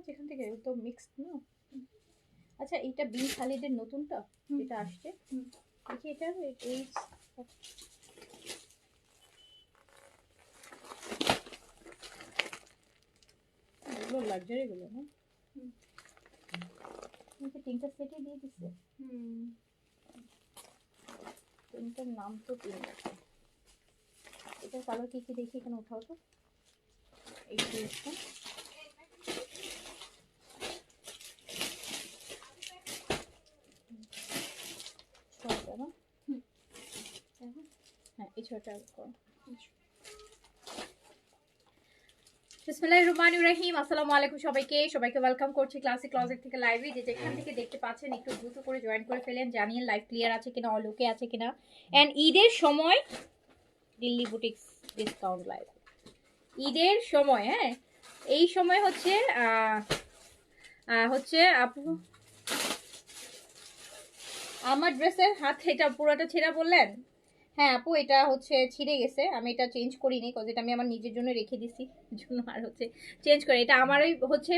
যেখান থেকে তো মিক্সড না। আচ্ছা এইটা বিন খালিদের নতুনটা যেটা আসছে দেখি এটা এই এগুলো লাক্সারি গুলো না তিনটা সেটই দিয়ে দিচ্ছে তিনটার নাম তো তিন এটার কালার কি কি দেখি এখানে উঠাও তো এই ড্রেসটা ছয়টা না হ্যাঁ এই ছয়টা করো বিসমিল্লাহির রহমানির রহিম আসসালামু আলাইকুম সবাইকে ওয়েলকাম করছি ক্লাসিক ক্লজেট থেকে লাইভে যেখান থেকে দেখতে পাচ্ছেন একটু দ্রুত করে জয়েন করে ফেলেন জানিয়ে লাইভ ক্লিয়ার আছে কিনা অলোকে আছে কিনা এন্ড ঈদের সময় দিল্লি বুটিক্স ডিসকাউন্ট লাইভ ঈদের সময় হ্যাঁ এই সময় হচ্ছে আপু আমার ড্রেসের হাত এটা পুরোটা ছেঁড়া বললেন হ্যাঁ আপু এটা হচ্ছে ছিঁড়ে গেছে আমি এটা চেঞ্জ করিনি কজ এটা আমি আমার নিজের জন্য রেখে দিছি জন্য আর হচ্ছে চেঞ্জ করে এটা আমারই হচ্ছে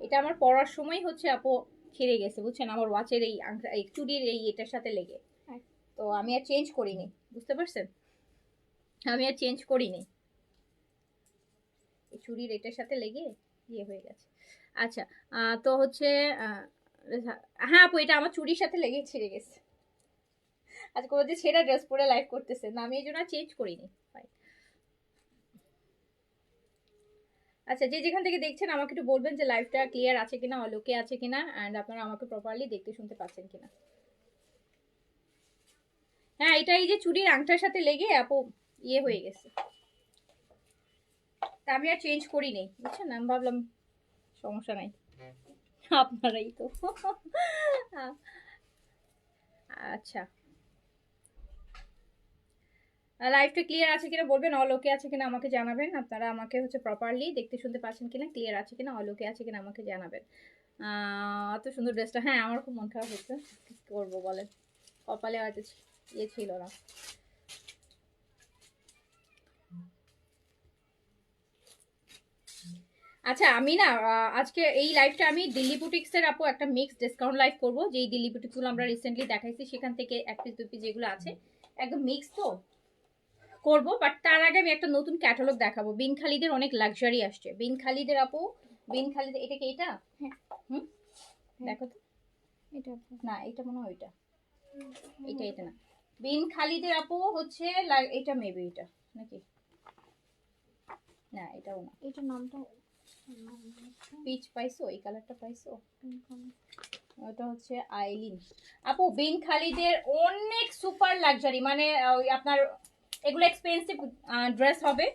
এটা আমার পড়ার সময় হচ্ছে আপু ছিঁড়ে গেছে বুঝছেন আমার ওয়াচের এই চুড়ির এই এটার সাথে লেগে তো আমি আর চেঞ্জ করিনি বুঝতে পারছেন আমি আর চেঞ্জ করিনি এই চুড়ির এটার সাথে লেগে ইয়ে হয়ে গেছে আচ্ছা তো হচ্ছে হ্যাঁ আপু এটা আমার চুড়ির সাথে লেগে ছিঁড়ে গেছে আজকে ওদের ছেঁড়া ড্রেস পরে লাইভ করতেছে না আমি এই জন্য চেঞ্জ করিনি আচ্ছা যে যেখান থেকে দেখছেন আমাকে একটু বলবেন যে লাইভটা ক্লিয়ার আছে কিনা অলোকে আছে কিনা এন্ড আপনারা আমাকে প্রপারলি দেখতে শুনতে পাচ্ছেন কিনা হ্যাঁ এটা এই যে চুড়ির আংটার সাথে লেগে আপু ইয়ে হয়ে গেছে তা আমি আর চেঞ্জ করি নেই বুঝছেন আমি ভাবলাম সমস্যা নাই আপনারাই তো আচ্ছা লাইভটা ক্লিয়ার আছে কিনা বলবেন অলোকে আছে কিনা আমাকে জানাবেন আপনারা আমাকে হচ্ছে প্রপারলি দেখতে শুনতে পাচ্ছেন কিনা ক্লিয়ার আছে কিনা অলোকে আছে কিনা আমাকে জানাবেন এত সুন্দর ড্রেসটা হ্যাঁ আমার খুব মন খারাপ হচ্ছে কি করবো বলেন কপালে হয়তো ইয়ে ছিল না আচ্ছা আমি না আজকে এই লাইভটা আমি দিল্লি বুটিক্সের আপু একটা মিক্স ডিসকাউন্ট লাইভ করবো যেই দিল্লি বুটিক্সগুলো আমরা রিসেন্টলি দেখাইছি সেখান থেকে এক পিস দুই পিস যেগুলো আছে একদম মিক্স তো করবো বাট তার আগে আমি একটা নতুন ক্যাটালগ দেখাবো বিন খালিদের অনেক লাক্সারি আসছে বিন খালিদের আপু বিন খালিদের এটা কি এটা হুম দেখো তো এটা না এটা মনে হয় ওইটা এটা না বিন খালিদের আপু হচ্ছে এটা মেবি এটা নাকি না এটাও না এটা নামটা পিচ পাইছো এই কালারটা পাইছো ওটা হচ্ছে আইলিন আপু বিন খালিদের অনেক সুপার লাক্সারি মানে আপনার এগুলো এক্সপেন্সিভ ড্রেস হবে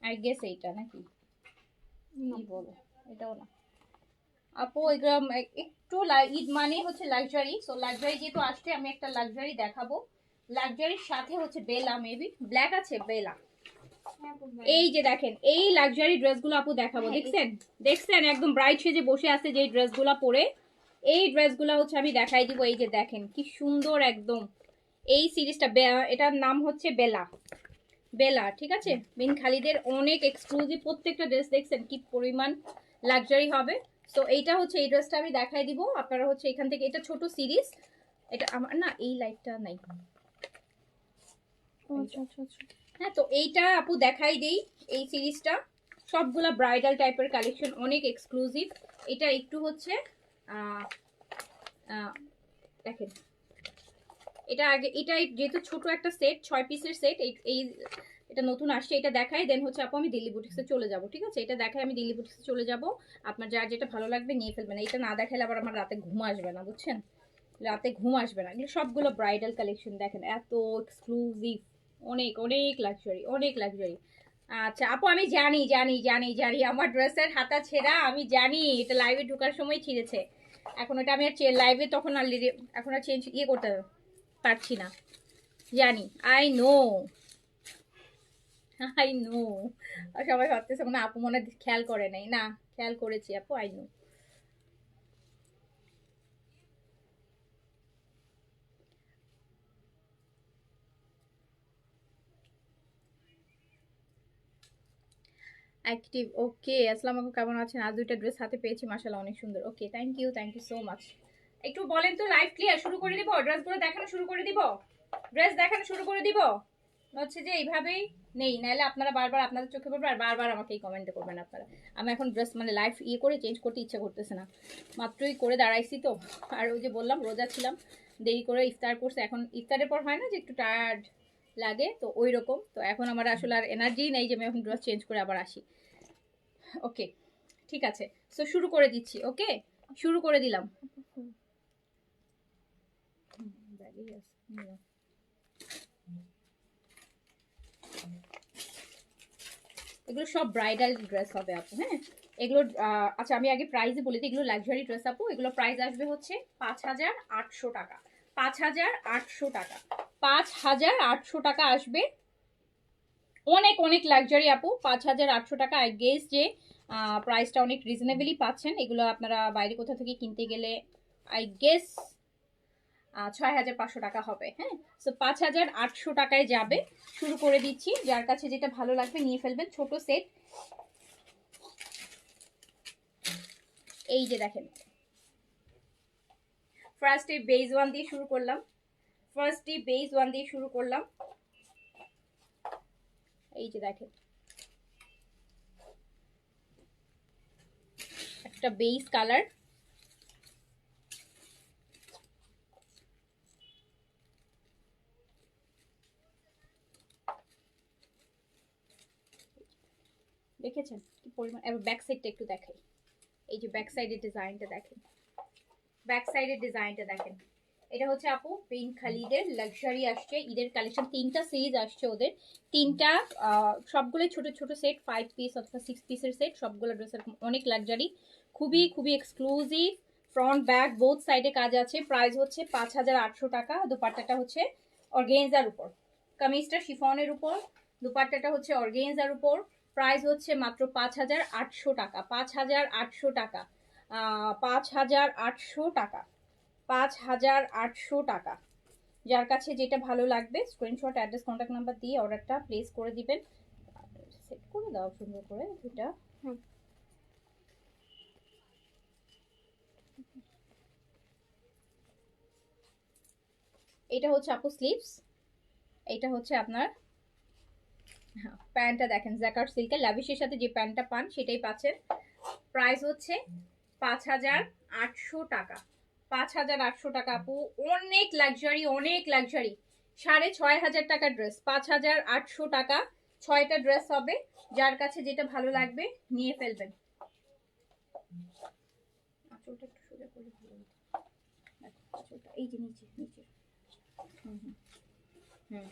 আই গেস এইটা নাকি কি বলো এটাও না আপু এগুলো একটু ঈদ মানে হচ্ছে লাক্সারি সো লাক্সারি যেহেতু আসছে আমি একটা লাক্সারি দেখাবো লাক্সারির সাথে হচ্ছে বেলা মেবি ব্ল্যাক আছে বেলা এই যে দেখেন এই লাক্সারি ড্রেসগুলো আপু দেখাবো দেখছেন একদম ব্রাইট সেজে বসে আছে যে ড্রেসগুলো পরে এই ড্রেসগুলো হচ্ছে আমি দেখাই দিব এই যে দেখেন কি সুন্দর একদম এই সিরিজটা এটার নাম হচ্ছে বেলা বেলা ঠিক আছে বিন খালিদের অনেক এক্সক্লুসিভ প্রত্যেকটা ড্রেস দেখছেন কি পরিমাণ লাক্সারি হবে তো এইটা হচ্ছে এই ড্রেসটা আমি দেখাই দিব আপনারা হচ্ছে এখান থেকে এটা ছোট সিরিজ এটা আমার না এই লাইটটা নাই হ্যাঁ তো এইটা আপু দেখাই দেই এই সিরিজটা সবগুলা ব্রাইডাল টাইপের কালেকশন অনেক এক্সক্লুসিভ এটা একটু হচ্ছে দেখেন এটা আগে এটা যেহেতু ছোট একটা সেট 6 পিসের সেট এই এটা নতুন আসছে এটা দেখাই দেন হচ্ছে আপু আমি দিল্লি বুটিক্সে চলে যাব ঠিক আছে এটা দেখাই আমি দিল্লি বুটিক্সে চলে যাব আপনার যার যেটা ভালো লাগবে নিয়ে ফেলবেন এটা না দেখালে আবার আমার রাতে ঘুম আসবে না বুঝছেন রাতে ঘুম আসবে না এগুলো সবগুলো ব্রাইডাল কালেকশন দেখেন এত এক্সক্লুসিভ অনেক অনেক লাক্সারি আচ্ছা আপু আমি জানি আমার ড্রেসের হাতা ছেঁড়া আমি জানি এটা লাইভে ঢোকার সময় ছিঁড়েছে এখন এটা আমি আর লাইভে তখন আর এখন আর চেঞ্জ করতে পারছি না জানি আই নো সবাই ভাবতেছে মানে আপু মনে খেয়াল করে নাই না খেয়াল করেছি আপু আই নো অ্যাক্টিভ, ওকে। আসসালামু আলাইকুম, কেমন আছেন? আজ দুইটা ড্রেস হাতে পেয়েছি, মাশাআল্লাহ অনেক সুন্দর। ওকে, থ্যাংক ইউ সো মাচ। একটু বলেন তো, লাইভ ক্লিয়ার শুরু করে দিব? ড্রেসগুলো দেখানো শুরু করে দিব? ড্রেস দেখানো শুরু করে দিব? হচ্ছে যে এইভাবেই নেই, নাহলে আপনারা বারবার আপনাদের চোখে পড়বে আর বারবার আমাকে এই কমেন্টে করবেন আপনারা। আমি এখন ড্রেস মানে লাইভ করে চেঞ্জ করতে ইচ্ছা করতেছে না, মাত্রই করে দাঁড়াইছি তো। আর ওই যে বললাম রোজা ছিলাম, দেরি করে ইফতার করছে, এখন ইফতারের পর হয় না যে একটু টায়ার্ড লাগে, তো ওই রকম। তো এখন আমার আসলে আর এনার্জি নেই যে আমি এখন ড্রেস চেঞ্জ করে আবার আসি। ওকে, ঠিক আছে, সো শুরু করে দিচ্ছি। ওকে, শুরু করে দিলাম। এগুলো সব ব্রাইডাল ড্রেস হবে আপু, হ্যাঁ এগুলো। আচ্ছা আমি আগে প্রাইসে বলি দিই, এগুলো লাক্সারি ড্রেস আপু। এগুলো প্রাইস আসবে হচ্ছে 5,800 টাকা। 5,800 টাকা, 5,800 টাকা আসবে। অনেক অনেক লাক্সারি আপু, 5,800 টাকা। আই গেস যে প্রাইসটা অনেক রিজনেবলি পাচ্ছেন। এগুলো আপনারা বাইরে কোথা থেকে কিনতে গেলে আই গেস 6,500 টাকা হবে, হ্যাঁ। সো 5,800 টাকায় যাবে। শুরু করে দিচ্ছি, যার কাছে যেটা ভালো লাগবে নিয়ে ফেলবেন। ছোট সেট, এই যে দেখেন। ফার্স্টে বেজ ওয়ান দিয়ে শুরু করলাম, এই যে দেখেন একটা বেজ কালার। দেখেছেন কি পরিমাণ? এবার ব্যাক সাইডটা একটু দেখাই। এই যে ব্যাক সাইডের ডিজাইনটা দেখেন, এটা হচ্ছে আপু পিঙ্ক খালিদের লাক্সারি আসছে ঈদের কালেকশন। 3টা সিরিজ আসছে ওদের, 3টা সবগুলো ছোট ছোট সেট, 5 পিস অথবা 6 পিসের সেট। সবগুলো ড্রেস এরকম অনেক লাক্সারি, খুবই খুবই এক্সক্লুসিভ। ফ্রন্ট ব্যাক বোথ সাইডে কাজ আছে। প্রাইস হচ্ছে 5,800 টাকা। দুপাট্টাটা হচ্ছে অর্গেনজার উপর, কামিজটা শিফনের উপর, দুপাট্টাটা হচ্ছে অর্গেনজার উপর। প্রাইস হচ্ছে মাত্র 5,800 টাকা। 5,800 টাকা, 5,800 টাকা, 5,800 টাকা। যার কাছে যেটা ভালো লাগবে স্ক্রিনশট, অ্যাড্রেস, কন্ট্যাক্ট নাম্বার দিয়ে অর্ডারটা প্লেস করে দিবেন। সেট করে দাও সুন্দর করে দুটা। এটা হচ্ছে আপু স্লিভস, এটা হচ্ছে আপনার প্যান্টটা দেখেন জ্যাকার্ড সিল্কের ল্যাভিশের সাথে যে প্যান্টটা পান সেটাই পাচ্ছেন। প্রাইস হচ্ছে 5,800 টাকা। 5,800 টাকা আপু, অনেক লাক্সারি, অনেক লাক্সারি। 6,500 টাকার ড্রেস, 5,800 টাকা। 6টা ড্রেস হবে, যার কাছে যেটা ভালো লাগবে নিয়ে ফেলবেন। আঁচলটা একটু সোজা করে ভালো হতো, আঁচলটা এই যে নিচে নিচে। হুম হুম হুম হুম,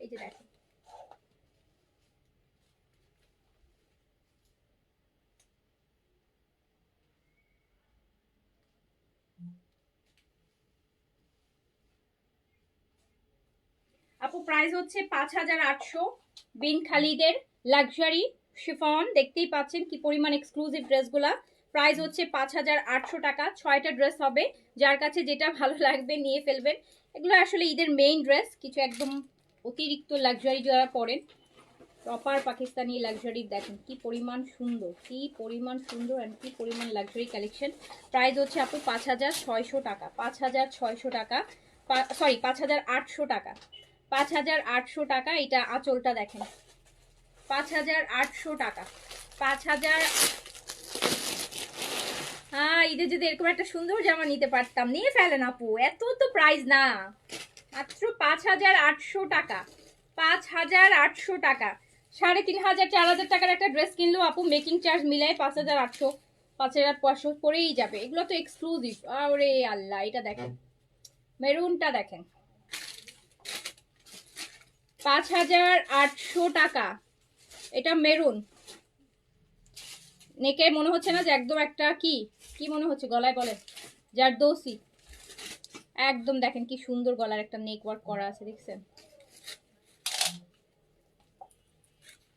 এই যে দেখো। আপু প্রাইস হচ্ছে 5,800। বিন খালিদের লাক্সারি শিফন, দেখতেই পাচ্ছেন কি পরিমাণ এক্সক্লুসিভ ড্রেসগুলা। প্রাইস হচ্ছে 5,800 টাকা। 6টা ড্রেস হবে, যার কাছে যেটা ভালো লাগবে নিয়ে ফেলবেন। এগুলো আসলে ঈদের মেইন ড্রেস, কিছু একদম অতিরিক্ত লাক্সারি যারা পরেন, প্রপার পাকিস্তানি লাক্সারি। দেখেন কি পরিমাণ সুন্দর, কি পরিমাণ সুন্দর অ্যান্ড কি পরিমাণ লাক্সারি কালেকশন। প্রাইস হচ্ছে আপু 5,600 টাকা। 5,600 টাকা, সরি 5,800 টাকা। 5,800 টাকা। এটা আঁচলটা দেখেন, 5,800 টাকা। 5,000। হ্যাঁ, ঈদে যদি এরকম একটা সুন্দর জামা নিতে পারতাম। নিয়ে ফেলেন আপু, এত তো প্রাইস না, মাত্র 5,800 টাকা। 5,800 টাকা। 3,500 4,000 টাকার একটা ড্রেস কিনলেও আপু মেকিং চার্জ মিলায় 5,800 5,500 পরেই যাবে। এগুলো তো এক্সক্লুসিভ। আরে আল্লাহ, এটা দেখেন, মেরুনটা দেখেন, 5,800 টাকা। এটা মেরুন, নেকে মনে হচ্ছে না যে একদম একটা কি কি মনে হচ্ছে গলায় বলে জারদৌসি। একদম দেখেন কি সুন্দর গলার একটা নেক ওয়ার্ক করা আছে, দেখছেন?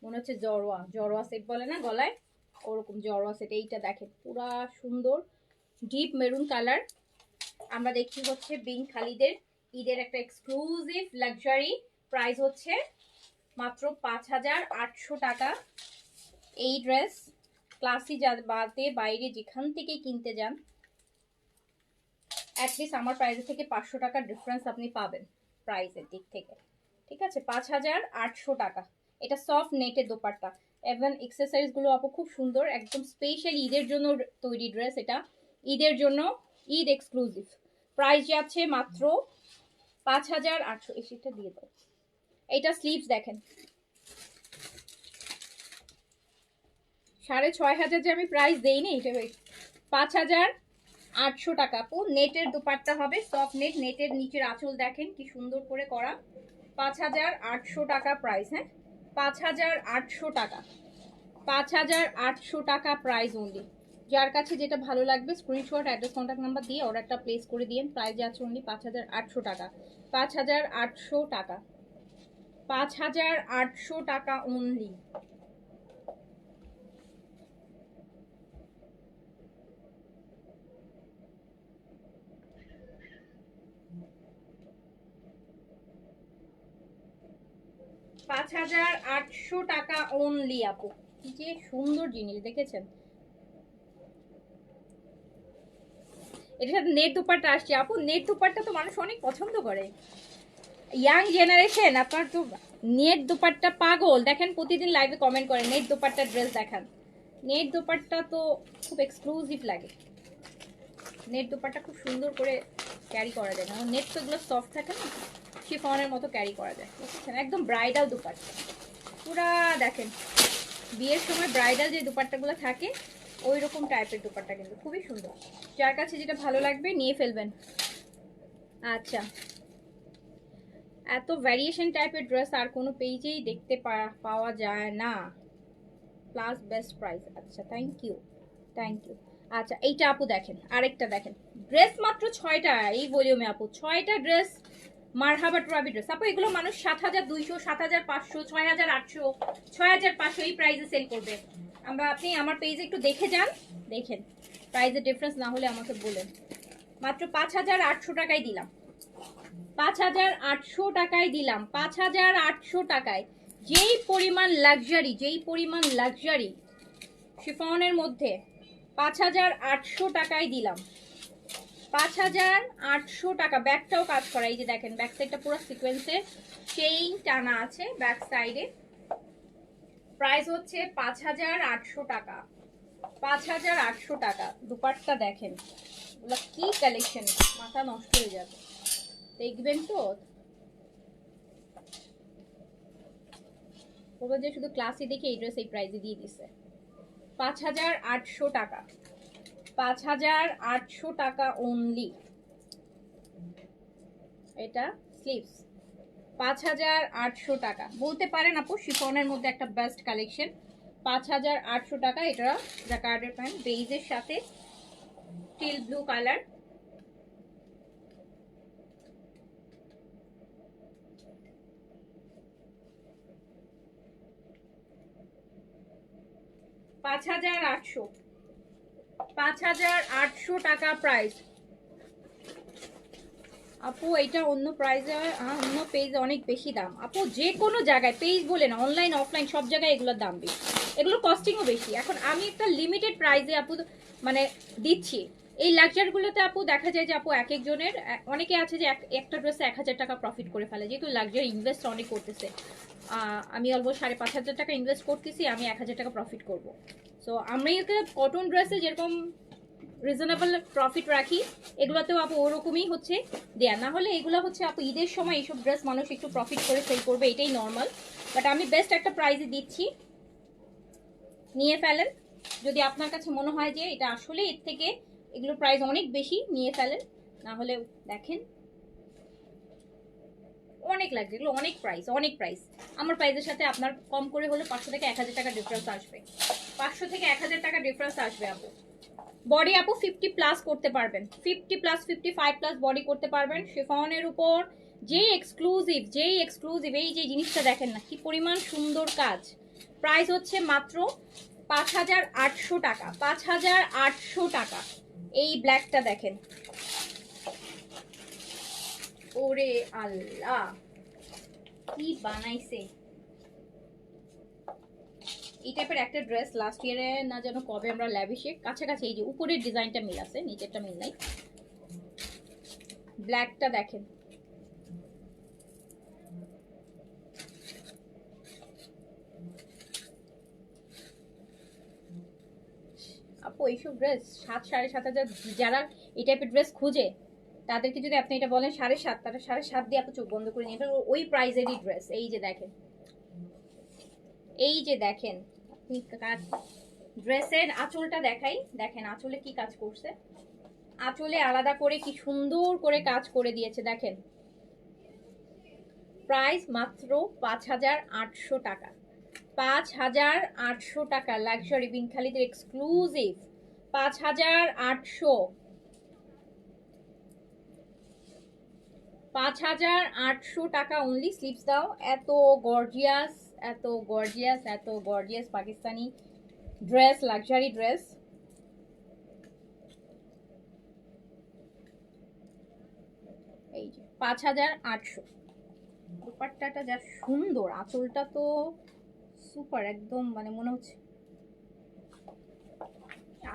মনে হচ্ছে জড়োয়া, জড়োয়া সেট বলে না গলায়, ওরকম জড়োয়া সেট। এইটা দেখেন পুরা সুন্দর ডিপ মেরুন কালার। আমরা দেখছি হচ্ছে বিন খালিদের ঈদের একটা এক্সক্লুসিভ লাক্সারি। প্রাইস হচ্ছে মাত্র 5800 টাকা। এই ড্রেস ক্লাসি বাদে বাইরে যেখান থেকে কিনতে যান অ্যাটলিস্ট আমার প্রাইসের থেকে 500 টাকা ডিফারেন্স আপনি পাবেন প্রাইসের দিক থেকে। ঠিক আছে, 5800 টাকা। এটা সফট নেটের দোপাট্টা, এবং এক্সেসরিজগুলো আপু খুব সুন্দর, একদম স্পেশালি ঈদের জন্য তৈরি ড্রেস। এটা ঈদের জন্য, ঈদ এক্সক্লুসিভ। প্রাইস যাচ্ছে মাত্র 5800। এই শীটটা দিয়ে দাও। এইটা স্লিভস দেখেন, 6500 যে আমি প্রাইস দেইনি, এটা 5800 টাকা আপু। নেটের দোপাট্টা হবে, সফট নেট, নেটের নিচের আঁচল দেখেন কি সুন্দর করে করা। 5800 টাকা প্রাইস। হ্যাঁ, 5800 টাকা, 5800 টাকা প্রাইস অনলি। যার কাছে যেটা ভালো লাগবে স্ক্রিনশট, অ্যাড্রেস, কন্ট্যাক্ট নাম্বার দিয়ে অর্ডারটা প্লেস করে দিন। প্রাইস যাচ্ছে অনলি 5800 টাকা, 5800 টাকা, 5800 টাকা অনলি। পাঁচ 5800 টাকা অনলি আপু। কি যে সুন্দর জিনিস দেখেছেন। এটার সাথে নেট দুপাট্টা আসছে আপু। নেট দুপাট্টা তো মানুষ অনেক পছন্দ করে, ইয়াং জেনারেশন। আপনার তো নেট দুপাট্টা পাগল। দেখেন প্রতিদিন লাইভে কমেন্ট করে নেট দুপাট্টা ড্রেস দেখান। নেট দুপাট্টা তো খুব এক্সক্লুসিভ লাগে। নেট দুপাট্টা খুব সুন্দর করে ক্যারি করা যায়, কারণ নেট তো এগুলো সফট থাকে না, শিফনের মতো ক্যারি করা যায়। বুঝছেন, একদম ব্রাইডাল দুপাট্টা পুরা। দেখেন বিয়ের সময় ব্রাইডাল যে দুপাট্টাগুলো থাকে ওই রকম টাইপের দুপাট্টা, কিন্তু খুবই সুন্দর। যার কাছে যেটা ভালো লাগবে নিয়ে ফেলবেন। আচ্ছা, এত ভ্যারিয়েশন টাইপের ড্রেস আর কোনো পেজেই দেখতে পাওয়া যায় না। Plus best price. আচ্ছা, থ্যাংক ইউ, থ্যাংক ইউ। আচ্ছা, এইটা আপু দেখেন, আরেকটা দেখেন। ড্রেস মাত্র 6টা এই ভলিউমে আপু, 6টা ড্রেস মারহাবা ট্রাবি ড্রেস আপু। এগুলো মানুষ 7200, 7500, 6800, 6500 এই প্রাইসে সেল করবে। আপনি আমার পেজে একটু দেখে যান, দেখেন প্রাইসের ডিফারেন্স না হলে আমাকে বলেন। মাত্র 5800 টাকায় দিলাম, 5800 টাকায় দিলাম, 5800 টাকায়। যেই পরিমাণ লাক্সারি, যেই পরিমাণ লাক্সারি শিফনের মধ্যে 5800 টাকায় দিলাম, 5800 টাকা। ব্যাকটাও কাজ করা, এই যে দেখেন ব্যাক সাইডটা পুরো সিকোয়েন্সের চেইন টানা আছে ব্যাক সাইডে। প্রাইস হচ্ছে 5800 টাকা, 5800 টাকা। দুপাট্টা দেখেন, ওগুলো কি কালেকশন, মাথা নষ্ট হয়ে যাবে। দেখবেন তো ওরা যে শুধু ক্লাসে দেখে এই ড্রেস এই প্রাইসে দিয়ে দিছে। 5800 টাকা, 5800 টাকা অনলি। এটা স্লিভস, 5800 টাকা। বলতে পারেন আপু শিফনের মধ্যে একটা বেস্ট কালেকশন। 5800 টাকা। এটা জাকার্ডের প্যান্ট বেইজের সাথে টিল ব্লু কালার। পাঁচ 5800 টাকা প্রাইস আপু। এটা অন্য প্রাইসে, অন্য পেজে অনেক বেশি দাম আপু। যে কোনো জায়গায় পেজ বলে না, অনলাইন অফলাইন সব জায়গায় এগুলোর দাম বেশি, এগুলো কস্টিংও বেশি। এখন আমি একটা লিমিটেড প্রাইসে আপু মানে দিচ্ছি। এই লাক্সারিগুলোতে আপু দেখা যায় যে আপু এক একজনের, অনেকে আছে যে একটা ড্রেসে 1000 টাকা প্রফিট করে ফেলে, যেহেতু লাক্সারি ইনভেস্ট অনেক করতেছে। আমি অলমোস্ট 5500 টাকা ইনভেস্ট করতেছি, আমি 1000 টাকা প্রফিট করব। সো আমি কটন ড্রেসে যেরকম রিজনেবল প্রফিট রাখি, এগুলোতেও আপু ওরকমই হচ্ছে দেয়া। না হলে এগুলো হচ্ছে আপু ঈদের সময় এইসব ড্রেস মানুষ একটু প্রফিট করে সেল করবে, এটাই নর্মাল। বাট আমি বেস্ট একটা প্রাইসে দিচ্ছি, নিয়ে ফেলেন। যদি আপনার কাছে মনে হয় যে এটা আসলে এর থেকে এগুলো প্রাইস অনেক বেশি, নিয়ে ফেলেন। না হলে দেখেন অনেক লাগছে, এগুলো অনেক প্রাইস, অনেক প্রাইস। আমার প্রাইসের সাথে আপনার কম করে হলে 500 থেকে 1000 টাকা ডিফারেন্স আসবে, 500 থেকে 1000 টাকা ডিফারেন্স আসবে আপু। বডি আপু 50 প্লাস করতে পারবেন, 50 প্লাস 55 প্লাস বডি করতে পারবেন শিফনের উপর। যেই এক্সক্লুসিভ, যেই এক্সক্লুসিভ, এই যে জিনিসটা দেখেন না কি পরিমাণ সুন্দর কাজ। প্রাইস হচ্ছে মাত্র 5800 টাকা, 5800 টাকা। এই ব্ল্যাকটা দেখেন, ওরে আল্লাহ কি বানাইছে। এই টাইপের একটা ড্রেস লাস্ট ইয়ারে না যেন কবে আমরা ল্যাভিশে কাছাকাছি, এই যে উপরের ডিজাইনটা মিল আছে, নিচেরটা মিল নাই। ব্ল্যাকটা দেখেন, আপু এইসব ড্রেস 7,000-7,500, যারা এই টাইপের ড্রেস খুঁজে তাদেরকে যদি আপনি এটা বলেন 7,500, তারা 7,500 দিয়ে আপু চোখ বন্ধ করে নিয়ে, এটা ওই প্রাইজেরই ড্রেস। এই যে দেখেন, এই যে দেখেন, আপনি ড্রেসের আঁচলটা দেখাই, দেখেন আঁচলে কি কাজ করছে, আঁচলে আলাদা করে কি সুন্দর করে কাজ করে দিয়েছে দেখেন। প্রাইস মাত্র 5,800 টাকা, 5,800 টাকা, লাক্সারি বিন খালিদের এক্সক্লুসিভ 5,800, 5,800 টাকা অনলি। স্লিপস দাও, এত গর্জিয়াস, এত গর্জিয়াস, এত gorgeous Pakistani dress, luxury dress. এই যে 5,800, দুপাট্টাটা যা সুন্দর, আঁচলটা তো সুপার একদম, মানে মনে হচ্ছে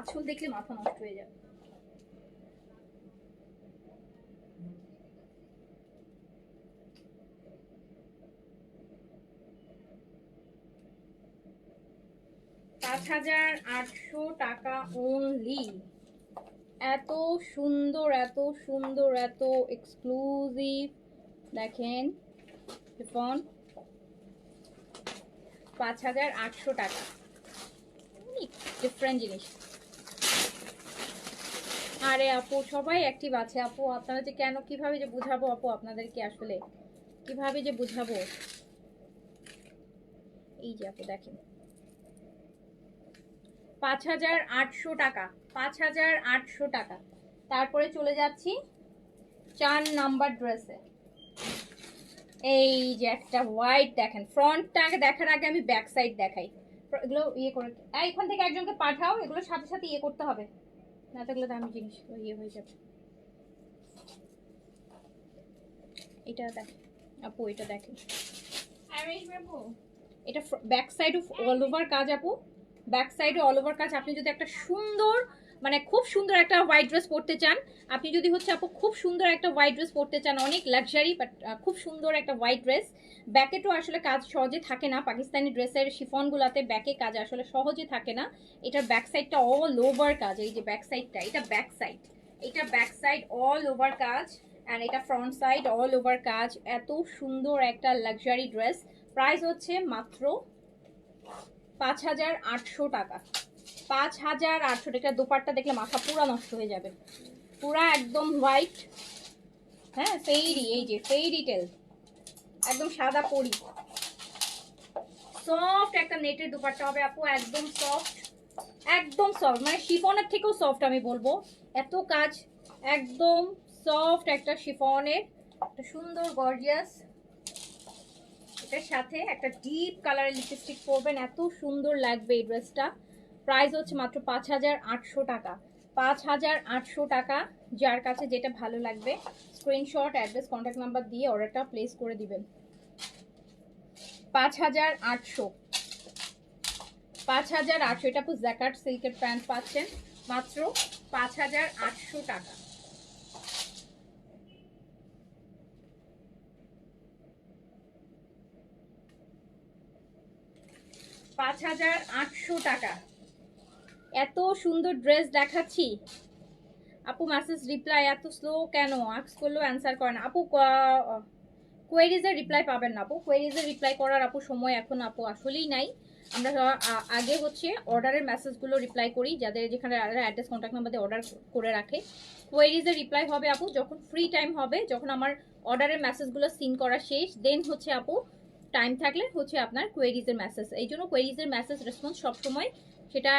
আঁচল দেখলে মাথা নষ্ট হয়ে যাবে। $5,800 টাকা অনলি। এত সুন্দর, এত সুন্দর, এত এক্সক্লুসিভ দেখেন শিফন, 5,800 টাকা, ডিফারেন্ট জিনিস। আরে আপু সবাই অ্যাক্টিভ আছে আপু, আপনারা যে কেন, কিভাবে যে বুঝাবো আপু আপনাদেরকে, আসলে কিভাবে যে বুঝাবো। এই যে আপু দেখেন 5,800 টাকা, 5,800 টাকা। তারপরে চলে যাচ্ছি 4 নাম্বার ড্রেসে। এই যে একটা হোয়াইট দেখেন, ফ্রন্টটাকে দেখার আগে আমি ব্যাক সাইড দেখাই। এগুলো ইয়ে করে এখান থেকে একজনকে পাঠাও, এগুলোর সাথে সাথে ইয়ে করতে হবে, না থাকলে দামি জিনিস ইয়ে হয়ে যাবে। এটা দেখ আপু, এটা দেখেন, এটা ব্যাক সাইড অল ওভার কাজ আপু, ব্যাক সাইডে অল ওভার কাজ। আপনি যদি একটা সুন্দর, মানে খুব সুন্দর একটা হোয়াইট ড্রেস পরতে চান, আপনি যদি হচ্ছে আপু খুব সুন্দর একটা হোয়াইট ড্রেস পরতে চান, অনেক লাক্সারি বাট খুব সুন্দর একটা হোয়াইট ড্রেস, ব্যাকে তো আসলে কাজ সহজে থাকে না, পাকিস্তানি ড্রেসের শিফনগুলোতে ব্যাকে কাজ আসলে সহজে থাকে না। এটার ব্যাক সাইডটা অল ওভার কাজ, এই যে ব্যাক সাইডটা, এটা ব্যাক সাইড, এটা ব্যাক সাইড অল ওভার কাজ, অ্যান্ড এটা ফ্রন্ট সাইড অল ওভার কাজ। এত সুন্দর একটা লাক্সারি ড্রেস, প্রাইস হচ্ছে মাত্র 5,800 টাকা, 5,800 টাকা। দোপাট্টা দেখলে মাথা পুরা নষ্ট হয়ে যাবে, পুরা একদম হোয়াইট, হ্যাঁ ফেইরি, এই যে ফেইরি টেল, একদম সাদা পরি, সফট একটা নেটের দোপাট্টা হবে আপু, একদম সফট, একদম সফট, মানে শিফনের থেকেও সফট আমি বলবো, এত কাজ, একদম সফট একটা শিফনের, একটা সুন্দর গর্জিয়াস। এটার সাথে একটা ডিপ কালারের লিপস্টিক পরবেন, এত সুন্দর লাগবে এই ড্রেসটা। প্রাইস হচ্ছে মাত্র 5,800 টাকা, 5,800 টাকা। যার কাছে যেটা ভালো লাগবে স্ক্রিনশট, অ্যাড্রেস, কন্ট্যাক্ট নাম্বার দিয়ে অর্ডারটা প্লেস করে দিবেন। 5,800, 5,800। এটা আপু জ্যাকার্ড সিল্কের প্যান্ট পাচ্ছেন মাত্র 5,800 টাকা। 5,800 টাকা। এত সুন্দর ড্রেস দেখাচ্ছি আপু, মেসেজ রিপ্লাই এত স্লো কেন, আস্ক করলেও অ্যান্সার করে না আপু। কোয়েরিজের রিপ্লাই পাবেন না আপু, কোয়েরিজের রিপ্লাই করার আপু সময় এখন আপু আসলেই নাই। আমরা আগে হচ্ছে অর্ডারের মেসেজগুলো রিপ্লাই করি, যাদের যেখানে অ্যাড্রেস, কন্ট্যাক্ট নাম্বার দিয়ে অর্ডার করে রাখে। কোয়েরিজের রিপ্লাই হবে আপু যখন ফ্রি টাইম হবে, যখন আমার অর্ডারের মেসেজগুলো সিন করা শেষ, দেন হচ্ছে আপু টাইম থাকলে হচ্ছে আপনার কোয়েরিজের মেসেজ। এই জন্য কোয়েরিজের মেসেজ রেসপন্স সবসময়, সেটা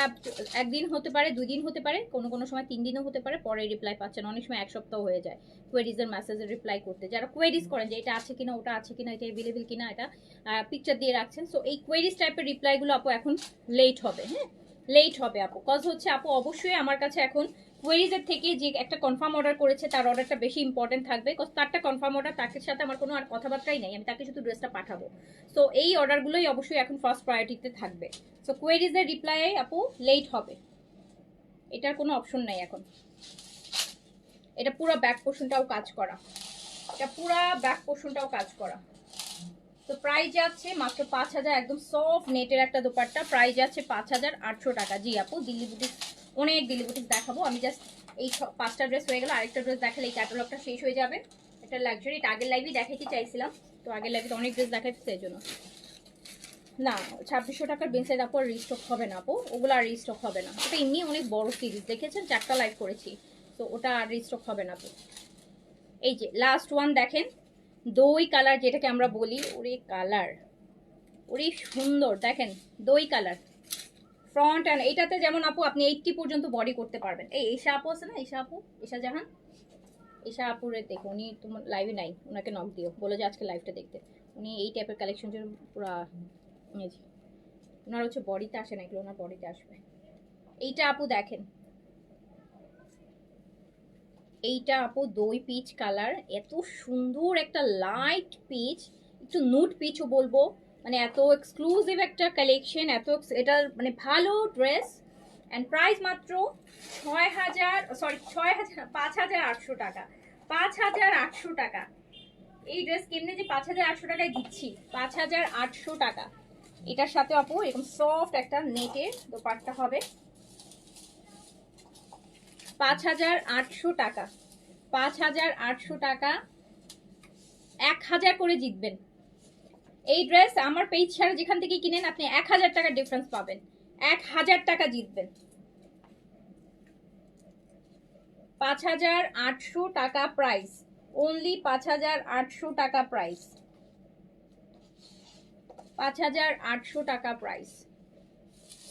একদিন হতে পারে, 2 দিন হতে পারে, কোনো কোনো সময় 3 দিনও হতে পারে, পরে রিপ্লাই পাচ্ছেন, অনেক সময় 1 সপ্তাহ হয়ে যায় কোয়েরিজের মেসেজের রিপ্লাই করতে। যারা কোয়েরিজ করেন যে এটা আছে কিনা, ওটা আছে কিনা, এটা অ্যাভেলেবেল কিনা, এটা পিকচার দিয়ে রাখছেন, সো এই কোয়েরিজ টাইপের রিপ্লাইগুলো আপু এখন লেট হবে, হ্যাঁ লেট হবে আপু, কজ হচ্ছে আপু অবশ্যই আমার কাছে এখন কোয়েরিজের থেকে যে একটা কনফার্ম অর্ডার করেছে তার অর্ডারটা বেশি ইম্পর্টেন্ট থাকবে, বিকজ তারটা কনফার্ম অর্ডার, তার সাথে আমার কোনো আর কথাবার্তাই নেই, আমি তাকে শুধু ড্রেসটা পাঠাবো। সো এই অর্ডারগুলোই অবশ্যই এখন ফার্স্ট প্রায়োরিটিতে থাকবে। সো কোয়েরিজের রিপ্লাই আপু লেট হবে, এটার কোনো অপশন নাই এখন। এটা পুরো ব্যাক পোর্শনটাও কাজ করা, এটা পুরো ব্যাক পোর্শনটাও কাজ করা। তো প্রাইস যাচ্ছে মাত্র 5000, একদম সফট নেটের একটা দোপাট্টা, প্রাইস যাচ্ছে 5800 টাকা। জি আপু, দিল্লি বুটিক, অনেক দিল্লি বুটিক দেখাবো আমি, জাস্ট এই 5টা ড্রেস হয়ে গেল, আরেকটা ড্রেস দেখালে এই ক্যাটালগটা শেষ হয়ে যাবে। এটা লাক্সারি, এটা আগের লাইভে দেখাইতে চাইছিলাম, তো আগের লাইভে অনেক ড্রেস দেখাইছে এই জন্য। না 2600 টাকার বেঞ্চের আপু রিস্টক হবে না আপু, ওগুলো আর রিস্টক হবে না, ওটা এমনি অনেক বড় সিরিজ, দেখেছেন 4টা লাইভ করেছি, তো ওটা আর রিস্টক হবে না আপু। এই যে লাস্ট ওয়ান দেখেন, দই কালার যেটাকে আমরা বলি, ওরে কালার, ওরে সুন্দর, দেখেন দই কালার ফ্রন্ট অ্যান্ড, এইটাতে যেমন আপু আপনি 80 পর্যন্ত বডি করতে পারবেন। এই ঈশা আপু আছে না, ঈশা আপু, ঈশা জাহান, ঈশা আপুরে দেখো, উনি তোমার লাইভে নাই, ওনাকে নক দিও, বলে যে আজকে লাইভটা দেখতে। উনি এই টাইপের কালেকশন পুরা, ওনার হচ্ছে বডিতে আসে না এগুলো, ওনার বডিতে আসবে। এইটা আপু দেখেন, এইটা আপু দই পিচ কালার, এত সুন্দর একটা লাইট পিচ, একটু নুড পিচও বলবো, মানে এত এক্সক্লুসিভ একটা কালেকশন, এত এটা মানে ভালো ড্রেস। অ্যান্ড প্রাইস মাত্র 5800 টাকা, 5800 টাকা। এই ড্রেস কেমনে যে 5800 টাকায় দিচ্ছি, 5800 টাকা। এটার সাথে আপু এরকম সফট একটা নেটের দোপাট্টা হবে, 5800 টাকা, 5800 টাকা। 1000 করে জিতবেন এই ড্রেস, আমার পেজ ছাড়া যেখান থেকে কিনেন আপনি 1000 টাকার ডিফারেন্স পাবেন, 1000 টাকা জিতবেন। 5800 টাকা প্রাইস, অনলি 5800 টাকা প্রাইস, 5800 টাকা প্রাইস।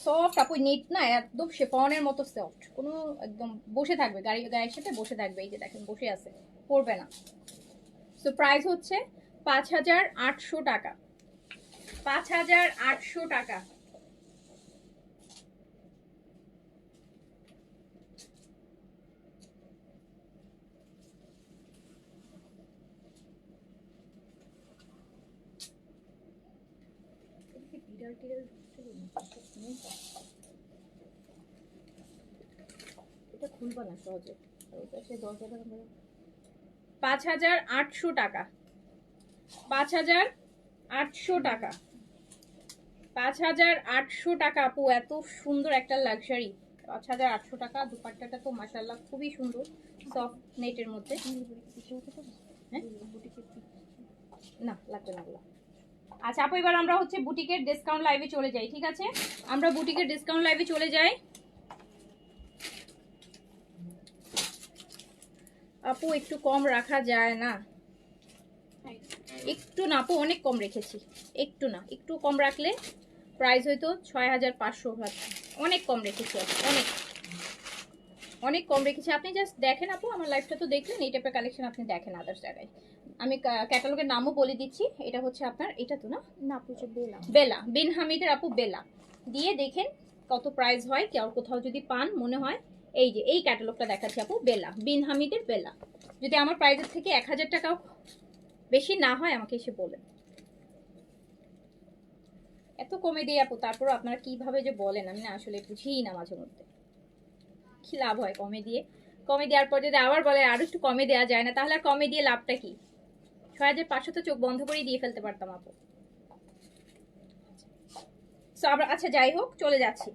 সফট আপু, নিট না, একদম শিফনের মতো সফট, কোনো একদম বসে থাকবে, গায়ের সাথে বসে থাকবে, এই যে দেখেন বসে আছে, পড়বে না। সো প্রাইস হচ্ছে 5800 টাকা, 5800 টাকা। এটা খুলবা না সহজে, 5800 টাকা, 5800 টাকা, 5800 টাকা আপু, এত সুন্দর একটা লাক্সারি, 5800 টাকা। দুপাট্টাটা তো মাশাআল্লাহ খুবই সুন্দর, সফট নেটের মধ্যে। না লাগবে না ওগুলো। আচ্ছা আপু, এবার আমরা হচ্ছে বুটিকের ডিসকাউন্ট লাইভে চলে যাই, ঠিক আছে? আমরা বুটিকের ডিসকাউন্ট লাইভে চলে যাই। আপু একটু কম রাখা যায় না? একটু না আপু, অনেক কম রেখেছি, একটু না, একটু কম রাখলে প্রাইস হয়তো 6500, অনেক কম রেখেছি, অনেক অনেক কম রেখেছি। আপনি জাস্ট দেখেন আপু, আমার লাইফটা তো দেখলেন, এই টাইপের কালেকশন আপনি দেখেন আদার্স জায়গায়। আমি ক্যাটালগের নামও বলে দিচ্ছি, এটা হচ্ছে আপনার, এটা তো না, না আপু বেলা, বেলা বিন হামিদের আপু, বেলা দিয়ে দেখেন কত প্রাইস হয়, কেউ কোথাও যদি পান মনে হয়। এই যে এই ক্যাটালগটা দেখাচ্ছি আপু, বেলা বিন হামিদের বেলা। যদি আমার প্রাইসের থেকে 1000 টাকাও বেশি না হয় আমাকে এসে বলেন। এত কমে দিয়ে আপু, তারপর আপনারা কিভাবে যে বলেন আমি না আসলে বুঝিই না মাঝে মধ্যে, কি লাভ হয় কমে দিয়ে? কমে দেওয়ার পর যদি আবার বলে আরো একটু কমে দেওয়া যায় না, তাহলে আর কমে দিয়ে লাভটা কি? 6500 তো চোখ বন্ধ করে দিয়ে ফেলতে পারতাম আপু। আচ্ছা যাই হোক, চলে যাচ্ছি।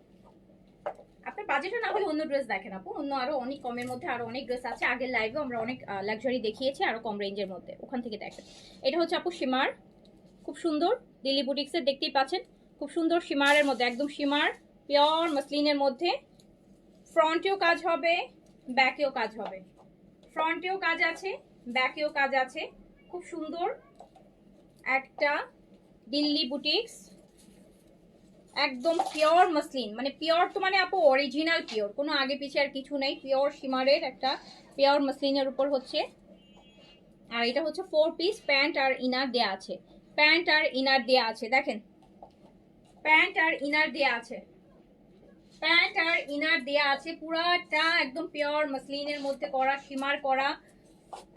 আপনার বাজেটও না হলে অন্য ড্রেস দেখেন আপু, অন্য আরো অনেক কমের মধ্যে আরো অনেক ড্রেস আছে, আগের লাইভে আমরা অনেক লাক্সারি দেখিয়েছি আরো কম রেঞ্জের মধ্যে, ওখান থেকে দেখেন। এটা হচ্ছে আপু শিমার, খুব সুন্দর, দিল্লি বুটিক্সের, দেখতেই পাচ্ছেন খুব সুন্দর শিমারের মধ্যে, একদম শিমার পিওর মাসলিনের মধ্যে। ফ্রন্টেও কাজ হবে, ব্যাকেও কাজ হবে, ফ্রন্টেও কাজ আছে, ব্যাকেও কাজ আছে, খুব সুন্দর একটা দিল্লি বুটিক্স, একদম পিওর মাসলিন, মানে পিওর তো মানে আপু অরিজিনাল পিওর, কোনো আগে পিছে আর কিছু নেই, পিওর শিমারের একটা পিওর মাসলিনের উপর হচ্ছে। আর এটা হচ্ছে 4 পিস, প্যান্ট আর ইনার দেয়া আছে, প্যান্ট আর ইনার দেয়া আছে, দেখেন প্যান্ট আর ইনার দেয়া আছে, প্যান্ট আর মিটার ইনার দেয়া আছে, পুরাটা একদম পিওর মাসলিনের মধ্যে করা, শিমার করা।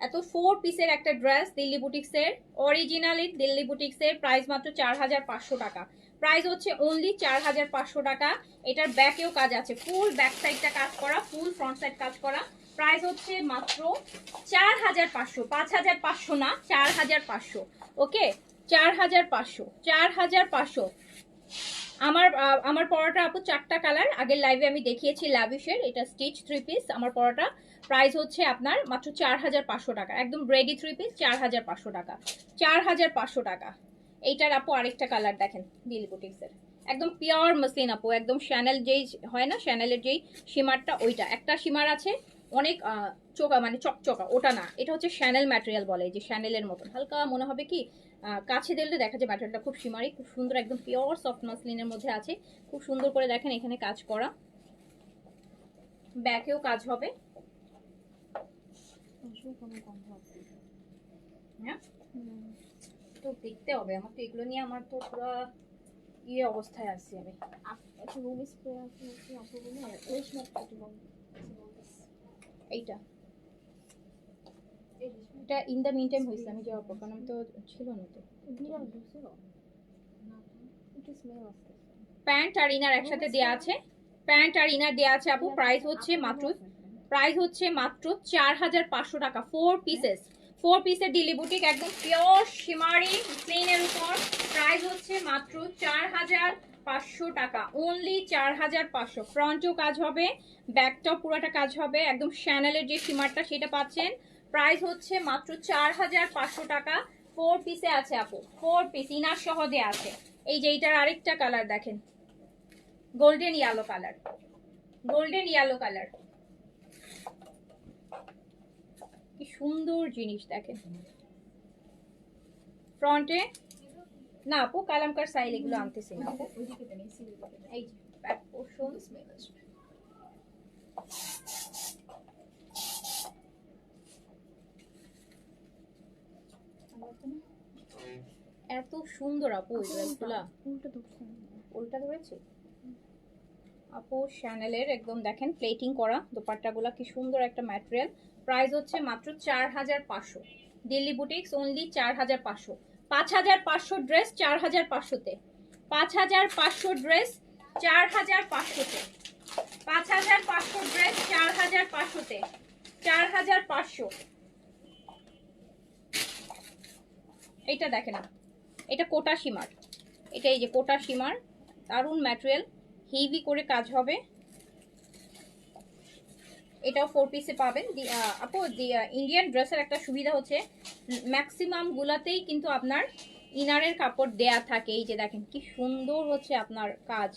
এত 4 পিসের একটা ড্রেস দিল্লি বুটিক্সের, অরিজিনালি দিল্লি বুটিক্সের। প্রাইস মাত্র 4500 টাকা। প্রাইস হচ্ছে অনলি 4500 টাকা। এটার ব্যাকেও কাজ আছে, ফুল ব্যাক সাইডটা কাজ করা, ফুল ফ্রন্ট সাইড কাজ করা। প্রাইস হচ্ছে মাত্র 4500, 5500 না, 4500। ওকে, 4500, 4500। আমার পরাটা আপু 4টা কালার, আগের লাইভে আমি দেখিয়েছি লাভিশের। এটা স্টিচ 3 পিস আমার পরাটা। প্রাইস হচ্ছে আপনার মাত্র 4500 টাকা, একদম রেডি 3 পিস 4500 টাকা, 4500 টাকা। এইটার আপু আরেকটা কালার দেখেন দিল্লি বুটিক্সের, একদম পিওর মসলিন আপু, একদম শ্যানেল যেই হয় না, শ্যানেলের যেই সীমারটা, ওইটা একটা সীমার আছে অনেক চোকা, মানে চকচকা, ওটা না, এটা হচ্ছে শ্যানেল ম্যাটেরিয়াল বলে, যে শ্যানেলের মতন হালকা মনে হবে কি, কাছে দিলে দেখা যায় ম্যাটেরিয়ালটা খুব সীমারি, খুব সুন্দর, একদম পিওর সফট মাসলিনের মধ্যে আছে। খুব সুন্দর করে দেখেন এখানে কাজ করা, ব্যাকেও কাজ হবে। হ্যাঁ, তো দেখতে হবে আমার, তো এগুলো নিয়ে আমার তো পুরো ইয়ে অবস্থায় আছি আমি। এইটা এটা ইন দ্য মিন টাইম হয়েছে আমি যাওয়ার পর, কারণ আমি তো ছিল না তো। প্যান্ট আর ইনার একসাথে দেয়া আছে, প্যান্ট আর ইনার দেয়া আছে আপু। প্রাইস হচ্ছে মাত্র 4500 টাকা। 4 পিসেস, 4 পিসের দিল্লি বুটিক, একদম পিওর শিমারি প্লেনের উপর। প্রাইস হচ্ছে মাত্র 4500 টাকা, অনলি 4500। ফ্রন্টেও কাজ হবে, ব্যাকটাও পুরোটা কাজ হবে, একদম শ্যানেলের যে শিমারটা সেটা পাচ্ছেন। প্রাইস হচ্ছে মাত্র 4500 টাকা। 4 পিসে আছে আপু, 4 পিস ইনার সহ দেয়া আছে। এই যে এইটার আরেকটা কালার দেখেন, golden yellow colour, golden yellow colour, কি সুন্দর জিনিস দেখেন। ফ্রন্টে না আপু কালামকার সাইল এগুলো আনতেছি না আপু, এই যে ব্যাক পোরশন। এত সুন্দর আপু এই ড্রেসগুলা, উল্টা ধরেছে আপু। শ্যানেলের একদম দেখেন প্লেটিং করা দোপাট্টাগুলা, কি সুন্দর একটা ম্যাটেরিয়াল। প্রাইস হচ্ছে মাত্র 4500, দিল্লি বুটিক্স অনলি 4500। 5500 ড্রেস 4500-তে, 5500 ড্রেস 4500-তে, 5500 ড্রেস 4500-তে, 4500। এইটা দেখেন না, এটা কোটা শিমার, এটা এই যে কোটা শিমার, দারুন ম্যাটেরিয়াল, হেভি করে কাজ হবে। এটাও 4 পিসে পাবেন আপু। ইন্ডিয়ান ড্রেসের একটা সুবিধা হচ্ছে ম্যাক্সিমাম গুলাতেই কিন্তু আপনার ইনারের কাপড় দেয়া থাকে। এই যে দেখেন কি সুন্দর হচ্ছে আপনার কাজ,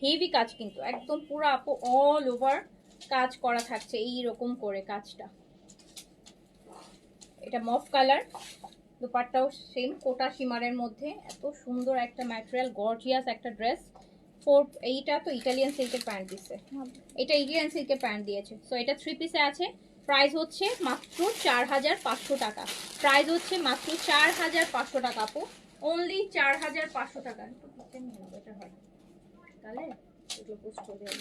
হেভি কাজ কিন্তু একদম পুরো আপু অল ওভার কাজ করা থাকছে এইরকম করে কাজটা। এটা মফ কালার, দুপাট্টাও সেম কোটা শিমারের মধ্যে, এত সুন্দর একটা ম্যাটেরিয়াল, গর্জিয়াস একটা ড্রেস। এইটা তো ইটালিয়ান সিল্কের প্যান্ট দিচ্ছে, এটা ইটালিয়ান সিল্কের প্যান্ট দিয়েছে। সো এটা 3 পিসে আছে। প্রাইস হচ্ছে মাত্র 4500 টাকা, প্রাইস হচ্ছে মাত্র 4500 টাকা আপু, অনলি 4500 টাকা। তাহলে এগুলো পোস্ট করে দেব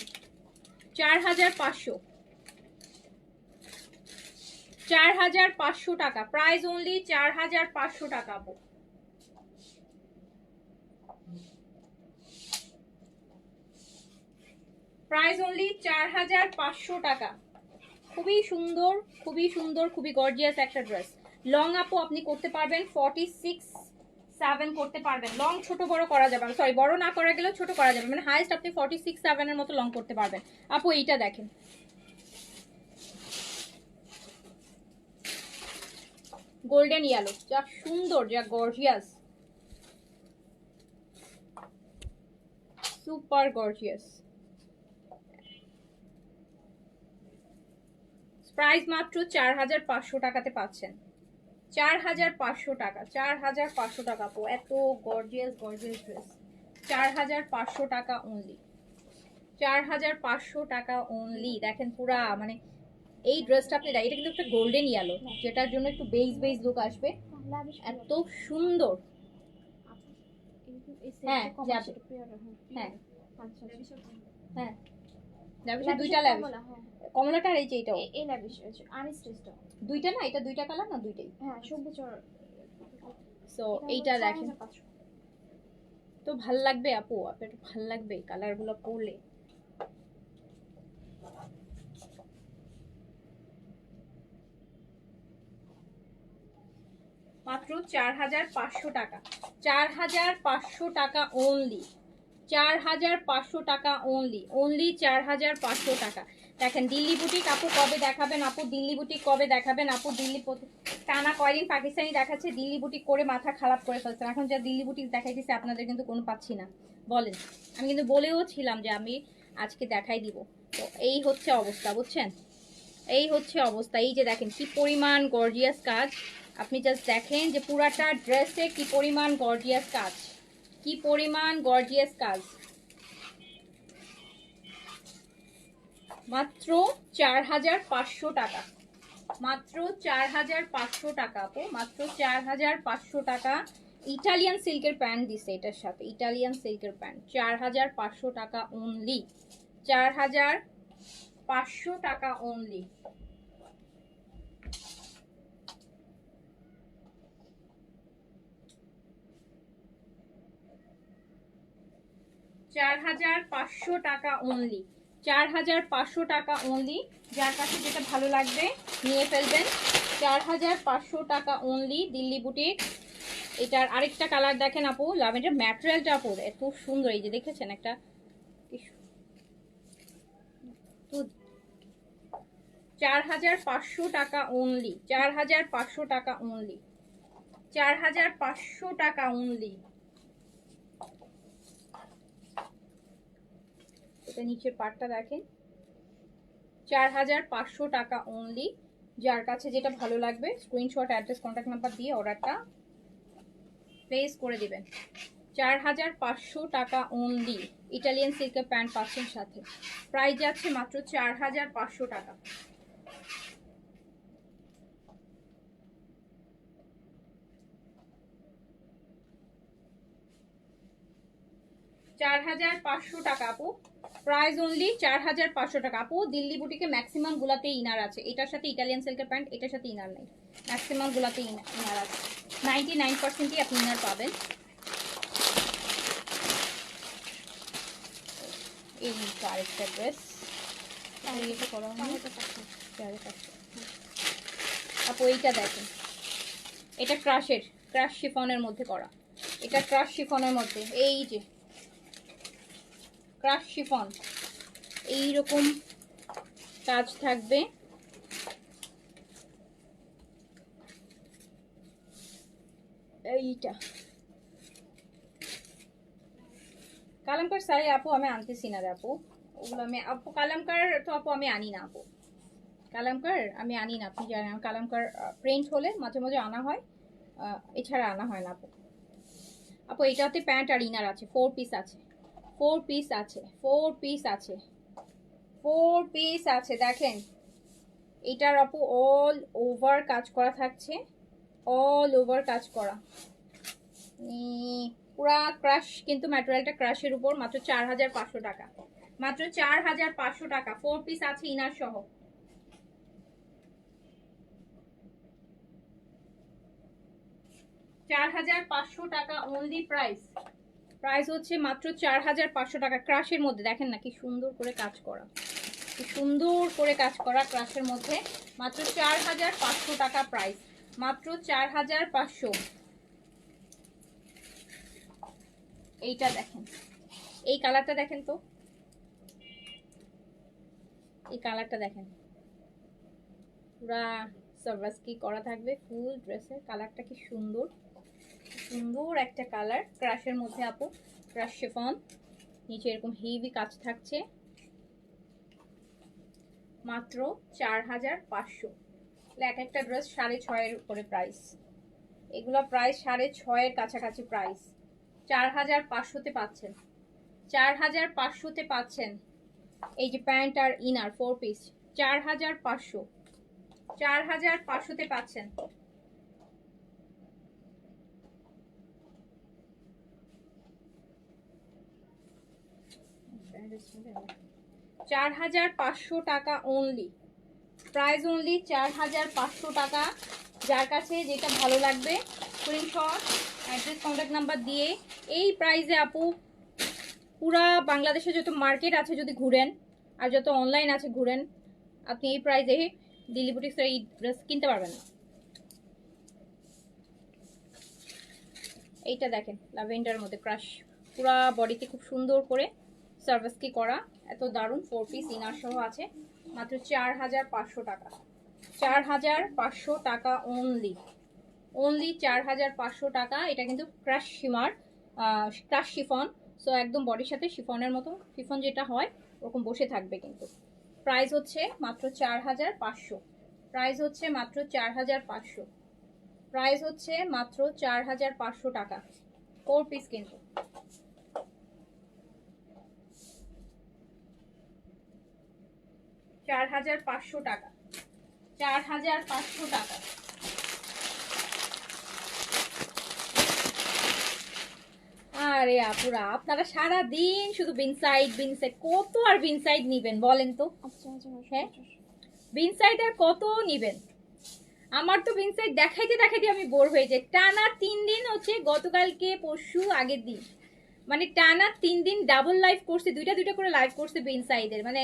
4500, 4500 টাকা, প্রাইস অনলি 4500 টাকা আপু। প্রাইস অনলি 4500 টাকা। খুবই সুন্দর, খুবই সুন্দর, খুবই গর্জিয়াস একটা ড্রেস। লং আপু আপনি করতে পারবেন 46-7 করতে পারবেন, লং ছোট বড় করা যাবে, সরি বড় না করা গেলেও ছোট করা যাবে, মানে হাইয়েস্ট আপনি 46-7 এর মতো লং করতে পারবেন আপু। এইটা দেখেন, গোল্ডেন ইয়েলো, যা সুন্দর, যা গর্জিয়াস, সুপার গর্জিয়াস। প্রাইস মাত্র 4500 টাকাতে পাচ্ছেন, 4500 টাকা, 4500 টাকা আপু, এত গর্জিয়াস গর্জিয়াস ড্রেস, 4500 টাকা অনলি, 4500 টাকা অনলি। দেখেন পুরা মানে এই ড্রেসটা আপনি, এটা কিন্তু একটা গোল্ডেন ইয়েলো, যেটার জন্য একটু বেজ বেজ লুক আসবে, এত সুন্দর। হ্যাঁ যাবে, হ্যাঁ হ্যাঁ ল্যাভিশের দুইটা ল্যাভিশ, কমলাটা আর এই যে এটাও এই ল্যাভিশ আনস্ট্রেসটা দুইটা না, এটা দুইটা কালার না, দুইটাই। হ্যাঁ সবুজ আর সো এইটা দেখেন তো ভাল লাগবে আপু, আপনার ভাল লাগবে কালারগুলো পরলে। মাত্র 4500 টাকা, 4500 টাকা অনলি, 4500 টাকা অনলি, অনলি 4500 টাকা। দেখেন দিল্লি বুটিক আপু কবে দেখাবেন আপু, দিল্লি বুটিক কবে দেখাবেন আপু, দিল্লি টানা কয়দিন পাকিস্তানি দেখাচ্ছে, দিল্লি বুটিক করে মাথা খারাপ করে ফেলছেন। এখন যা দিল্লি বুটিক দেখাইতেছে আপনাদের কিন্তু কোনো পাচ্ছি না বলেন, আমি কিন্তু বলেও ছিলাম যে আমি আজকে দেখাই দিব। তো এই হচ্ছে অবস্থা বুঝছেন, এই হচ্ছে অবস্থা। এই যে দেখেন কি পরিমাণ গর্জিয়াস কাজ, আপনি জাস্ট দেখেন যে পুরাটা ড্রেসে কি পরিমাণ গর্জিয়াস কাজ, কি পরিমাণ গর্জিয়াস কাজ। মাত্র 4500 টাকা, মাত্র 4500 টাকা আপু, মাত্র 4500 টাকা। ইটালিয়ান সিল্কের প্যান্ট দিছে এটার সাথে, ইটালিয়ান সিল্কের প্যান্ট 4500 টাকা অনলি, 4500 টাকা অনলি। 4500 টাকা অনলি, 4500 টাকা অনলি। যার কাছে যেটা ভালো লাগবে নিয়ে ফেলবেন, 4500 টাকা অনলি দিল্লি বুটিক। এটার আরেকটা কালার দেখেন আপু, ল্যাভেন্ডার ম্যাটেরিয়ালটা আপু এত সুন্দর, এই যে দেখেছেন একটা 4500 টাকা অনলি, 4500 টাকা অনলি, 4500 টাকা অনলি। এটা নিচের পার্টটা দেখেন, 4500 টাকা অনলি। যার কাছে যেটা ভালো লাগবে স্ক্রিনশট, অ্যাড্রেস, কন্ট্যাক্ট নাম্বার দিয়ে অর্ডারটা প্লেস করে দিবেন। 4500 টাকা অনলি, ইটালিয়ান সিল্কের প্যান্ট পাচ্ছেন সাথে, প্রাইস যাচ্ছে মাত্র 4500 টাকা। টাকা আপু, প্রাইস অনলি 4500 টাকা আপু। দিল্লি বুটিকে ম্যাক্সিমাম গুলাতে ইনার আছে, এটার সাথে ইটালিয়ান সিল্কের প্যান্ট, এটার সাথে ইনার নেই, ম্যাক্সিমাম গুলাতে ইনার আছে, 99%ই আপনি ইনার পাবেন। এই আরেকটা ড্রেস আপু, এইটা দেখেন, এটা ক্রাশের, ক্রাশ শিফনের মধ্যে করা, এটা ক্রাশ শিফনের মধ্যে, এই যে ক্রাশ শিফন, এইরকম কাজ থাকবে। এইটা কালামকার শাড়ি আপু আমি আনতেছি না রে আপু, ওগুলো আমি আপু কালামকার তো আপু আমি আনি না আপু, কালামকার আমি আনি না, আপনি জানেন কালামকার প্রিন্ট হলে মাঝে মাঝে আনা হয়, এছাড়া আনা হয় না আপু। আপু এটাতে প্যান্ট আর ইনার আছে, 4 পিস আছে, 4 পিস আছে, 4 পিস আছে, 4 পিস আছে। দেখেন এটার আপু অল ওভার কাজ করা থাকছে, অল ওভার কাজ করা, পুরা ক্রাশ, কিন্তু ম্যাটেরিয়ালটা ক্রাশের উপর। মাত্র 4500 টাকা, মাত্র 4500 টাকা, 4 পিস আছে ইনার সহ। টাকা অনলি প্রাইস, প্রাইস হচ্ছে মাত্র 4500 টাকা। ক্রাশের মধ্যে দেখেন না কি সুন্দর করে কাজ করা, কি সুন্দর করে কাজ করা ক্রাশের মধ্যে, মাত্র 4500 টাকা প্রাইস, মাত্র 4500। এইটা দেখেন, এই কালারটা দেখেন তো, এই কালারটা দেখেন, পুরা সার্ভাসকি করা থাকবে ফুল ড্রেসের, কালারটা কি সুন্দর, সুন্দর একটা কালার ক্রাশের মধ্যে আপু, ক্রাশ শিফন, নিচে এরকম হেভি কাজ থাকছে, মাত্র 4500। এক একটা ড্রেস 6.5 উপরে প্রাইস, এগুলো প্রাইস 6.5 কাছাকাছি প্রাইস, 4500-তে পাচ্ছেন, 4500-তে পাচ্ছেন। এই যে প্যান্ট আর ইনার 4 পিস, 4500, 4500-তে পাচ্ছেন। 4500 টাকা অনলি, প্রাইস অনলি 4500 টাকা। যার কাছে যেটা ভালো লাগবে স্ক্রিনশট, অ্যাড্রেস, কন্ট্যাক্ট নাম্বার দিয়ে এই প্রাইসে আপু পুরা বাংলাদেশে যত মার্কেট আছে যদি ঘুরেন আর যত অনলাইন আছে ঘুরেন, আপনি এই প্রাইসে দিল্লি বুটিক্সের এই ড্রেস কিনতে পারবেন না। এইটা দেখেন ল্যাভেন্ডার মধ্যে ক্রাশ, পুরা বডিতে খুব সুন্দর করে সার্ভিস কি করা, এত দারুণ 4 পিস ইনার সহ আছে, মাত্র 4500 টাকা। 4500 টাকা অনলি, অনলি 4500 টাকা। এটা কিন্তু crush shimmer, crush chiffon, so একদম বডির সাথে শিফনের মতো, শিফন যেটা হয় ওরকম বসে থাকবে কিন্তু। প্রাইস হচ্ছে মাত্র 4500, প্রাইস হচ্ছে মাত্র 4500, প্রাইস হচ্ছে মাত্র 4500 টাকা। 4 পিস কিন্তু। $4500 টাকা, 4500 টাকা। আরে আপুরা আপনারা সারা দিন শুধু বিনসাইড বিনসাইড, কত আর বিনসাইড নিবেন বলেন তো? আচ্ছা আচ্ছা হ্যাঁ বিনসাইড আর কত নিবেন? আমার তো বিনসাইড দেখাইতে দেখাইতে আমি বোর হয়ে যাই। টানা 3 দিন হচ্ছে, গতকালকে পরশু আগের দিন, মানে টানা 3 দিন ডাবল লাইভ করছে, দুইটা করে লাইভ করছে বিনসাইডের, মানে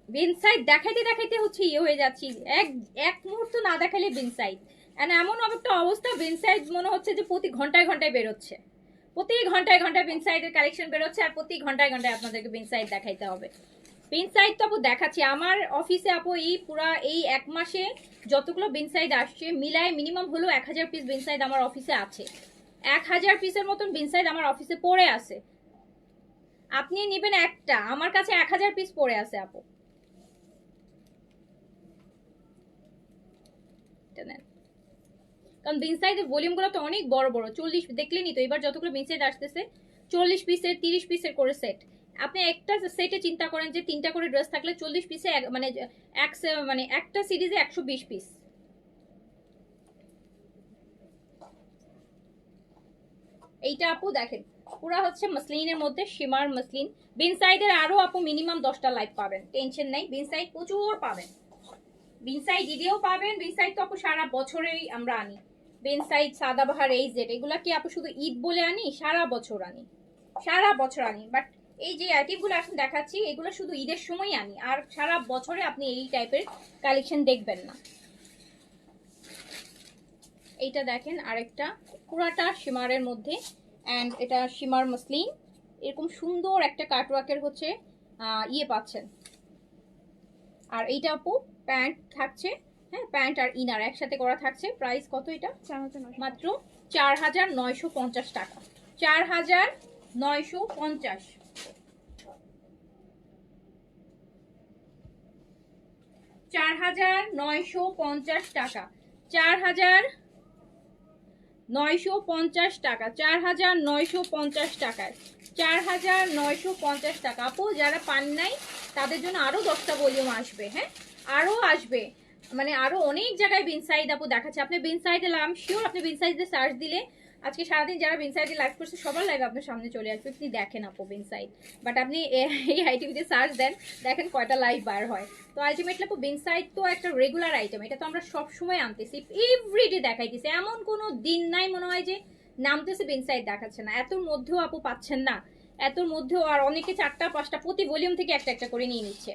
বিনসাইড দেখাইতে দেখাইতে হচ্ছে হয়ে যাচ্ছি, এক মুহূর্ত না দেখালে বিনসাইড। এমন একটা অবস্থা, বিনসাইড মনে হচ্ছে যে প্রতি ঘন্টায় ঘন্টায় বেরোচ্ছে, প্রতি ঘন্টায় ঘন্টায় বিনসাইডের কালেকশন বেরোচ্ছে, আর প্রতি ঘন্টায় ঘন্টায় আপনাদেরকে বিনসাইড দেখাইতে হবে। বিনসাইড তো আপু দেখাচ্ছি আমার অফিসে আপু, এই পুরা এই 1 মাসে যতগুলো বিনসাইড আসছে মিলায় মিনিমাম হলো 1000 পিস বিনসাইড আমার অফিসে আছে। 1000 পিসের মতন বিনসাইড আমার অফিসে পড়ে আছে। আপনি নেবেন একটা, আমার কাছে 1000 পিস পড়ে আছে আপু। কারণ বিনসাইডের ভলিউমগুলো তো অনেক বড় বড়, 40 দেখলেনি তো এবার যতগুলো বিনসাইড আসতেছে 40 পিসের 30 পিসের করে সেট। আপনি একটা সেটে চিন্তা করেন যে 3টা করে ড্রেস থাকলে 40 পিসে মানে একটা সিরিজে 120 পিস। এইটা আপু দেখেন পুরা হচ্ছে মসলিনের মধ্যে, শিমার মসলিন। বিনসাইডের আরো আপু মিনিমাম 10টা লাইভ পাবেন, টেনশন নাই, বিনসাইড প্রচুর পাবেন, বিনসাইড ঈদেও পাবেন। বিনসাইড তো আপু সারা বছরেই আমরা আনি, বিনসাইড, সাদাবাহার, এই জেড, এগুলা কি আপু শুধু ঈদ বলে আনি? সারা বছর আনি, সারা বছর আনি। বাট এই যে আইটেমগুলো এখন দেখাচ্ছি এগুলো শুধু ঈদের সময় আনি, আর সারা বছরে আপনি এই টাইপের কালেকশন দেখবেন না। এইটা দেখেন আরেকটা, পুরাটা শিমারের মধ্যে, অ্যান্ড এটা শিমার মসলিন, এরকম সুন্দর একটা কাটওয়ার্কের হচ্ছে ইয়ে পাচ্ছেন। আর এইটা আপু প্যান্ট থাকছে, হ্যাঁ প্যান্ট আর ইনার একসাথে করা থাকছে। প্রাইস কত এটা? মাত্র 4950 টাকা, 4950, 4950 টাকা, 4950 টাকা, 4950 টাকায়, 4950 টাকা। আপু যারা পান নাই তাদের জন্য আরো 10টা ভলিউম আসবে, হ্যাঁ আরো আসবে, মানে আরো অনেক জায়গায় বিনসাইড আপু দেখাচ্ছে। আপনি বিনসাইডে আমি শিওর আপনি বিনসাইডে সার্চ দিলে আজকে সারাদিন যারা বিনসাইডে লাইভ করছে সবার লাইভ আপনার সামনে চলে আসবে, আপনি দেখেন আপু বিনসাইড। বাট আপনি এই আইটিভিতে সার্চ দেন, দেখেন কয়টা লাইভ বার হয়। তো আলটিমেটলি আপু বিনসাইড তো একটা রেগুলার আইটেম, এটা তো আমরা সব সময় আনতেছি, এভরিডে দেখাইতেছি, এমন কোনো দিন নাই মনে হয় যে নামতেছে বিনসাইড দেখাচ্ছে না। এতর মধ্যেও আপু পাচ্ছেন না, এতর মধ্যেও আর অনেকে 4টা 5টা প্রতি ভলিউম থেকে একটা একটা করে নিয়ে নিচ্ছে।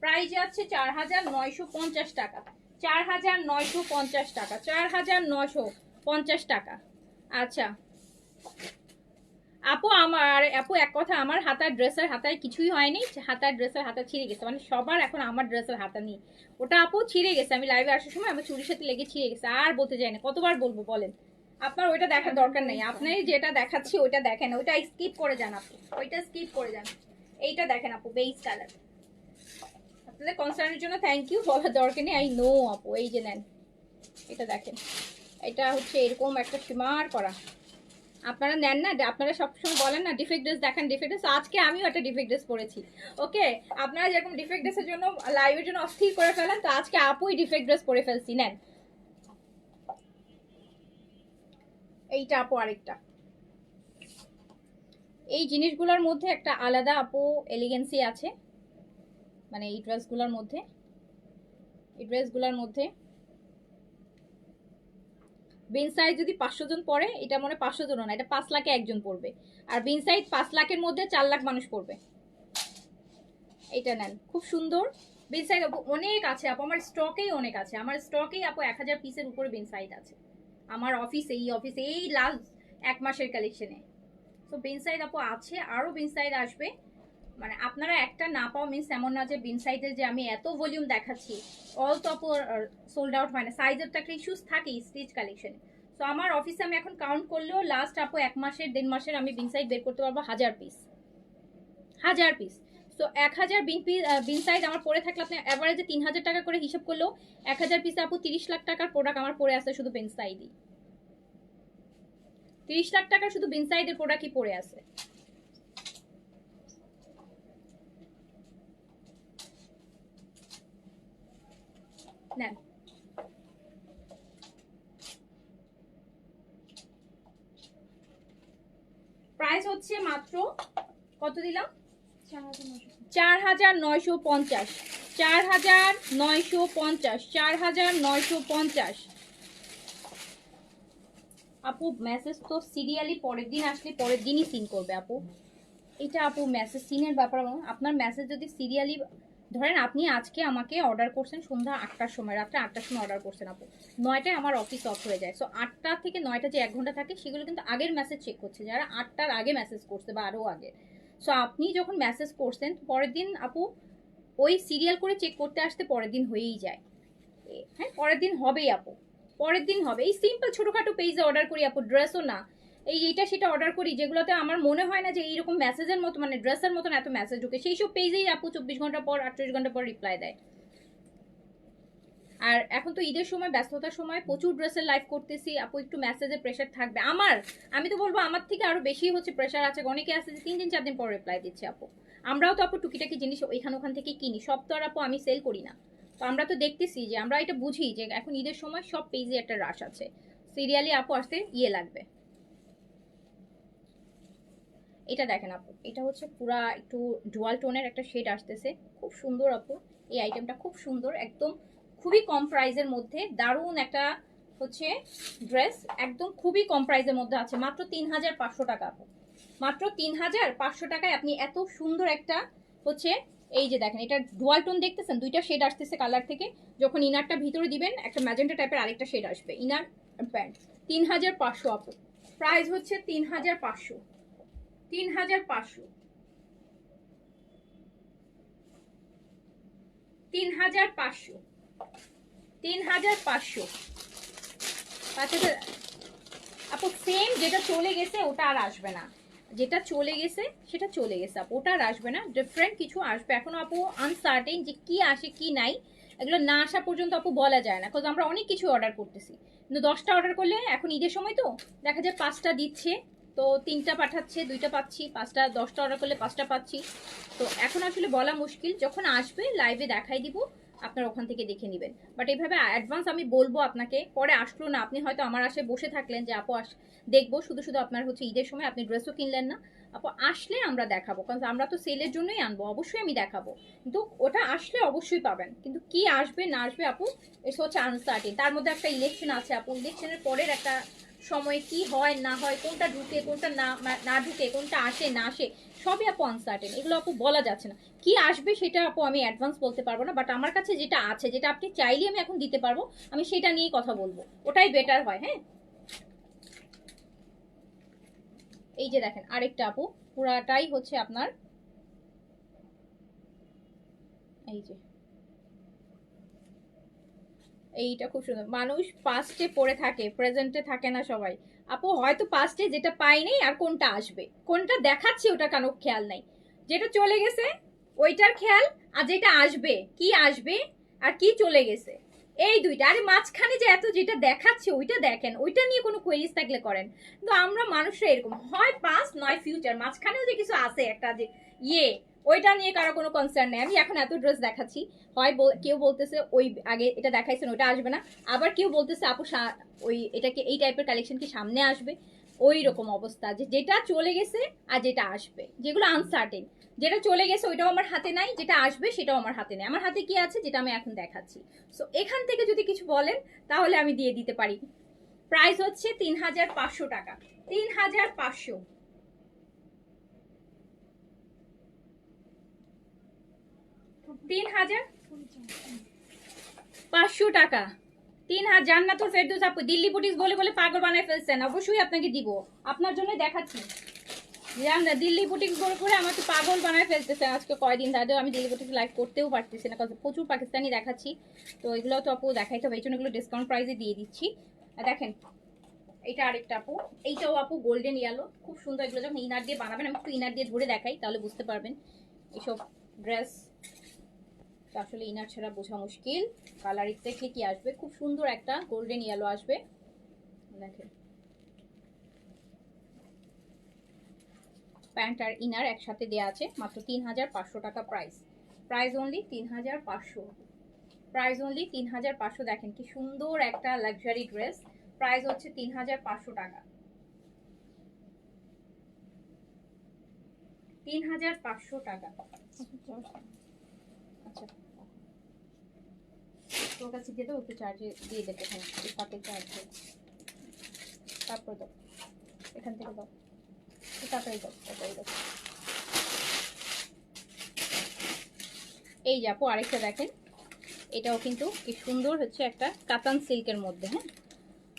প্রাইস আছে 4950 টাকা, 4950 টাকা, 4950 টাকা। আচ্ছা আপু আপু এক কথা, আমার হাতার ড্রেসের হাতায় কিছুই হয়নি, হাতার ড্রেসের হাতা ছিঁড়ে গেছে, মানে সবার এখন আমার ড্রেসের হাতা নেই, ওটা আপু ছিঁড়ে গেছে, আমি লাইভে আসার সময় আমার চুরির সাথে লেগে ছিঁড়ে গেছে, আর বলতে যাই না, কতবার বলবো বলেন? আপনার ওইটা দেখার দরকার নেই, আপনি যেটা দেখাচ্ছি ওইটা দেখেন, ওইটা স্কিপ করে যান আপু, ওইটা স্কিপ করে যান। এইটা দেখেন আপু বেজ কালার, আপনাদের কনসার্নের জন্য থ্যাংক ইউ, বলার দরকার নেই, আই নো আপু। এই যে নেন, এটা দেখেন, এটা হচ্ছে এরকম একটা শিমার করা, আপনারা নেন না, আপনারা সবসময় বলেন না ডিফেক্ট ড্রেস দেখান, ডিফেক্ট ড্রেস, আজকে আমিও একটা ডিফেক্ট ড্রেস পরেছি। ওকে আপনারা যেরকম ডিফেক্ট ড্রেসের জন্য লাইভের জন্য অস্থির করে ফেলেন, তো আজকে আপুই ডিফেক্ট ড্রেস পরে ফেলছি, নেন। এইটা আপু আরেকটা। এই জিনিসগুলোর মধ্যে একটা আলাদা আপু এলিগেন্সি আছে, মানে এই ড্রেসগুলোর মধ্যে, বিন সাইজ যদি 500 জন পড়ে, এটা মনে 500 জন না, এটা 5 লাখে একজন পড়বে। আর বিন সাইজ 5 লাখের মধ্যে 4 লাখ মানুষ পড়বে। এটা নেন, খুব সুন্দর। বিন সাইজ আপু অনেক আছে আপু, আমার স্টকেই অনেক আছে, আমার স্টকেই আপু 1000 পিসের উপরে বিন সাইজ আছে আমার অফিসে, এই লাস্ট 1 মাসের কালেকশনে। তো বিন সাইজ আপু আছে, আরো বিন সাইজ আসবে। মানে আপনারা একটা না পাও মিন্স এমন না যে বিন সাইজের যে আমি এত ভলিউম দেখাচ্ছি অল তো আপু সোল্ড আউট হয় না, সাইজের তো একটা ইস্যুস থাকে স্টিচ কালেকশনে। তো আমার অফিসে আমি এখন কাউন্ট করলেও লাস্ট আপু 1 মাসের 1.5 মাসের আমি বিন সাইজ বের করতে পারবো 1000 পিস, 1000 পিস। তো 1000 বিন সাইজ আমার পরে থাকলে আপনি অ্যাভারেজে 3000 টাকা করে হিসাব করলেও 1000 পিসে আপু 30 লাখ টাকার প্রোডাক্ট আমার পরে আছে শুধু বিন সাইজই। 30 লাখ টাকার শুধু বিন সাইজের প্রোডাক্টই পরে আছে। নেন, প্রাইস হচ্ছে মাত্র কত দিলাম, 4950, 4950, 4950। আপু মেসেজ তো সিরিয়ালি পরের দিন আসলে পরের দিনই সিন করবে আপু। এটা আপু মেসেজ সিনের ব্যাপার, আপনার মেসেজ যদি সিরিয়ালি ধরেন আপনি আজকে আমাকে অর্ডার করছেন সন্ধ্যা 8টার সময়, রাত্রে 8টার সময় অর্ডার করছেন আপু, 9টায় আমার অফিস অফ হয়ে যায়। সো 8টা থেকে 9টা যে 1 ঘন্টা থাকে সেগুলো কিন্তু আগের মেসেজ চেক করছে, যারা 8টার আগে মেসেজ করছে বা আরও আগে। সো আপনি যখন মেসেজ করছেন পরের দিন আপু ওই সিরিয়াল করে চেক করতে আসতে পরের দিন হয়েই যায়। হ্যাঁ, পরের দিন হবেই আপু, পরের দিন হবে। এই সিম্পল ছোটখাটো পেজে অর্ডার করি আপু, ড্রেসও না, এইটা সেটা অর্ডার করি যেগুলোতে আমার মনে হয় না যে এইরকম মেসেজের মতো মানে ড্রেসের মতন এত মেসেজ ঢুকে, সেই সব পেজেই আপু 24 ঘন্টা পর 48 ঘন্টা পর রিপ্লাই দেয়। আর এখন তো ঈদের সময় ব্যস্ততার সময় প্রচুর ড্রেসের লাইভ করতেছি আপু, একটু মেসেজের প্রেশার থাকবে আমি তো বলবো আমার থেকে আরো বেশি হচ্ছে প্রেশার আছে, অনেকে আছে যে 3 দিন 4 দিন পর রিপ্লাই দিচ্ছে আপু। আমরাও তো আপু টুকিটাকি জিনিস ওখান থেকে কিনি, সব তো আর আপু আমি সেল করি না। তো আমরা তো দেখতেছি যে আমরা এটা বুঝি যে এখন ঈদের সময় সব পেজে একটা রাশ আছে, সিরিয়ালি আপু আসতে লাগবে। এটা দেখেন আপু, এটা হচ্ছে পুরা একটু ডুয়াল টোনের একটা শেড আসতেছে, খুব সুন্দর আপু। এই আইটেমটা খুব সুন্দর, একদম খুবই কম প্রাইসের মধ্যে দারুণ একটা হচ্ছে ড্রেস, একদম খুবই কম প্রাইসের মধ্যে আছে, মাত্র 3500 টাকা আপু, মাত্র 3500 টাকায় আপনি এত সুন্দর একটা হচ্ছে এই যে দেখেন, এটা ডুয়াল টোন দেখতেছেন, দুইটা শেড আসতেছে কালার থেকে, যখন ইনারটা ভিতরে দিবেন একটা ম্যাজেন্টা টাইপের আরেকটা শেড আসবে, ইনার প্যান্ট। 3500 আপু, প্রাইস হচ্ছে 3500, 3500, 3500, 3500। আচ্ছা আপু সেম যেটা চলে গেছে ওটা আর আসবে না, যেটা চলে গেছে সেটা চলে গেছে আপু, ওটা আর আসবে না, ডিফারেন্ট কিছু আসবে। এখনো আপু আনসার্টেন যে কি আসে কি নাই, এগুলো না আসা পর্যন্ত আপু বলা যায় না, কারণ আমরা অনেক কিছু অর্ডার করতেছি, কিন্তু 10টা অর্ডার করলে এখন ঈদের সময় তো দেখা যায় 5টা দিচ্ছে, তো 3টা পাঠাচ্ছে, 2টা পাচ্ছি, 5টা 10টা অর্ডার করলে 5টা পাচ্ছি। তো এখন আসলে বলা মুশকিল, যখন আসবে লাইভে দেখাই দিব, আপনারা ওখান থেকে দেখে নেবেন। বাট এইভাবে অ্যাডভান্স আমি বলবো আপনাকে, পরে আসলো না, আপনি হয়তো আমার আশায় বসে থাকলেন যে আপু দেখবো, শুধু শুধু আপনার হচ্ছে ঈদের সময় আপনি ড্রেসও কিনলেন না। আপু আসলে আমরা দেখাবো, কারণ আমরা তো সেলের জন্যই আনবো, অবশ্যই আমি দেখাবো, কিন্তু ওটা আসলে অবশ্যই পাবেন। কিন্তু কি আসবে না আসবে আপু এটা হচ্ছে আনসার্টেন, তার মধ্যে একটা ইলেকশন আছে আপু, ইলেকশনের পরের একটা সময় কি হয় না হয়, কোনটা ঢুকে কোনটা না ঢুকে, কোনটা আসে না আসে, সবই আপু আনসার্টেন, এগুলো আপু বলা যাচ্ছে না কি আসবে সেটা আপু আমি অ্যাডভান্স বলতে পারবো না। বাট আমার কাছে যেটা আছে, যেটা আপনি চাইলে আমি এখন দিতে পারবো, আমি সেটা নিয়েই কথা বলবো, ওটাই বেটার হয়। হ্যাঁ, এই যে দেখেন আরেকটা আপু, পুরাটাই হচ্ছে আপনার এই যে, এইটা খুব সুন্দর, মানুষ পাস্টে পড়ে থাকে প্রেজেন্টে থাকে না সবাই আপু, হয়তো পাস্টে যেটা পাই নাই আর কোনটা আসবে, কোনটা দেখাচ্ছি ওটা কারো খেয়াল নাই, যেটা চলে গেছে ওইটার খেয়াল, আর যেটা আসবে কি আসবে আর কি চলে গেছে এই দুইটা, আরে মাঝখানে যে এত যেটা দেখাচ্ছে ওইটা দেখেন, ওইটা নিয়ে কোনো কোয়েরিজ থাকলে করেন। কিন্তু আমরা মানুষরা এরকম, হয় পাস্ট নয় ফিউচার, মাঝখানেও যে কিছু আছে একটা যে ইয়ে, ওইটা নিয়ে কারো কোনো কনসার্ন নেই। আমি এখন এত ড্রেস দেখাচ্ছি, হয় কেউ বলতেছে ওই আগে এটা দেখাইছেন ওইটা আসবে না, আবার কেউ বলতেছে আপু ওই এটাকে এই টাইপের কালেকশন কি সামনে আসবে। ওই রকম অবস্থা যে যেটা চলে গেছে আর যেটা আসবে, যেগুলো আনসার্টেন। যেটা চলে গেছে ওইটাও আমার হাতে নাই, যেটা আসবে সেটাও আমার হাতে নেই। আমার হাতে কি আছে যেটা আমি এখন দেখাচ্ছি। সো এখান থেকে যদি কিছু বলেন তাহলে আমি দিয়ে দিতে পারি। প্রাইস হচ্ছে 3500 টাকা, 3500। 3500 টাকা। 3000। জান্নাতুল ফেরদৌস আপু দিল্লি বুটিক্স বলে বলে পাগল বানায় ফেলছেন, অবশ্যই আপনাকে দিব, আপনার জন্য দেখাচ্ছি। দিল্লি বুটিক্স বলে করে আমাকে পাগল বানায় ফেলতেছেন আজকে কয়দিন ধরে। আমি দিল্লি বুটিক্স লাইভ করতেও পারতেছি না, কারণ প্রচুর পাকিস্তানি দেখাচ্ছি। তো এগুলো তো আপু দেখাইতে হবে, এই জন্য এগুলো ডিসকাউন্ট প্রাইসে দিয়ে দিচ্ছি। দেখেন এইটা আরেকটা আপু, এইটাও আপু গোল্ডেন ইয়েলো, খুব সুন্দর। এগুলো যখন ইনার দিয়ে বানাবেন, আমি একটু ইনার দিয়ে ধরে দেখাই তাহলে বুঝতে পারবেন। এইসব ড্রেস আসলে ইনার ছাড়া বোঝা মুশকিল। কালার এক্স্যাক্টলি কি আসবে, খুব সুন্দর একটা গোল্ডেন ইয়েলো আসবে। দেখেন প্যান্ট আর ইনার একসাথে দেওয়া আছে, মাত্র 3500 টাকা price. Price only 3500, price only 3500। দেখেন কি সুন্দর একটা লাক্সারি ড্রেস, প্রাইস হচ্ছে 3500 টাকা, 3500 টাকা। আচ্ছা তোর কাছে দিয়ে দেবো, একটু চার্জে দিয়ে দেবো, হ্যাঁ সাথে চার্জে। তারপর দাও, এখান থেকে দাও, তাড়াতাড়ি দাও, তাড়াতাড়ি দাও। এই যে আপু আরেকটা দেখেন, এটাও কিন্তু কি সুন্দর হচ্ছে একটা কাতান সিল্কের মধ্যে, হ্যাঁ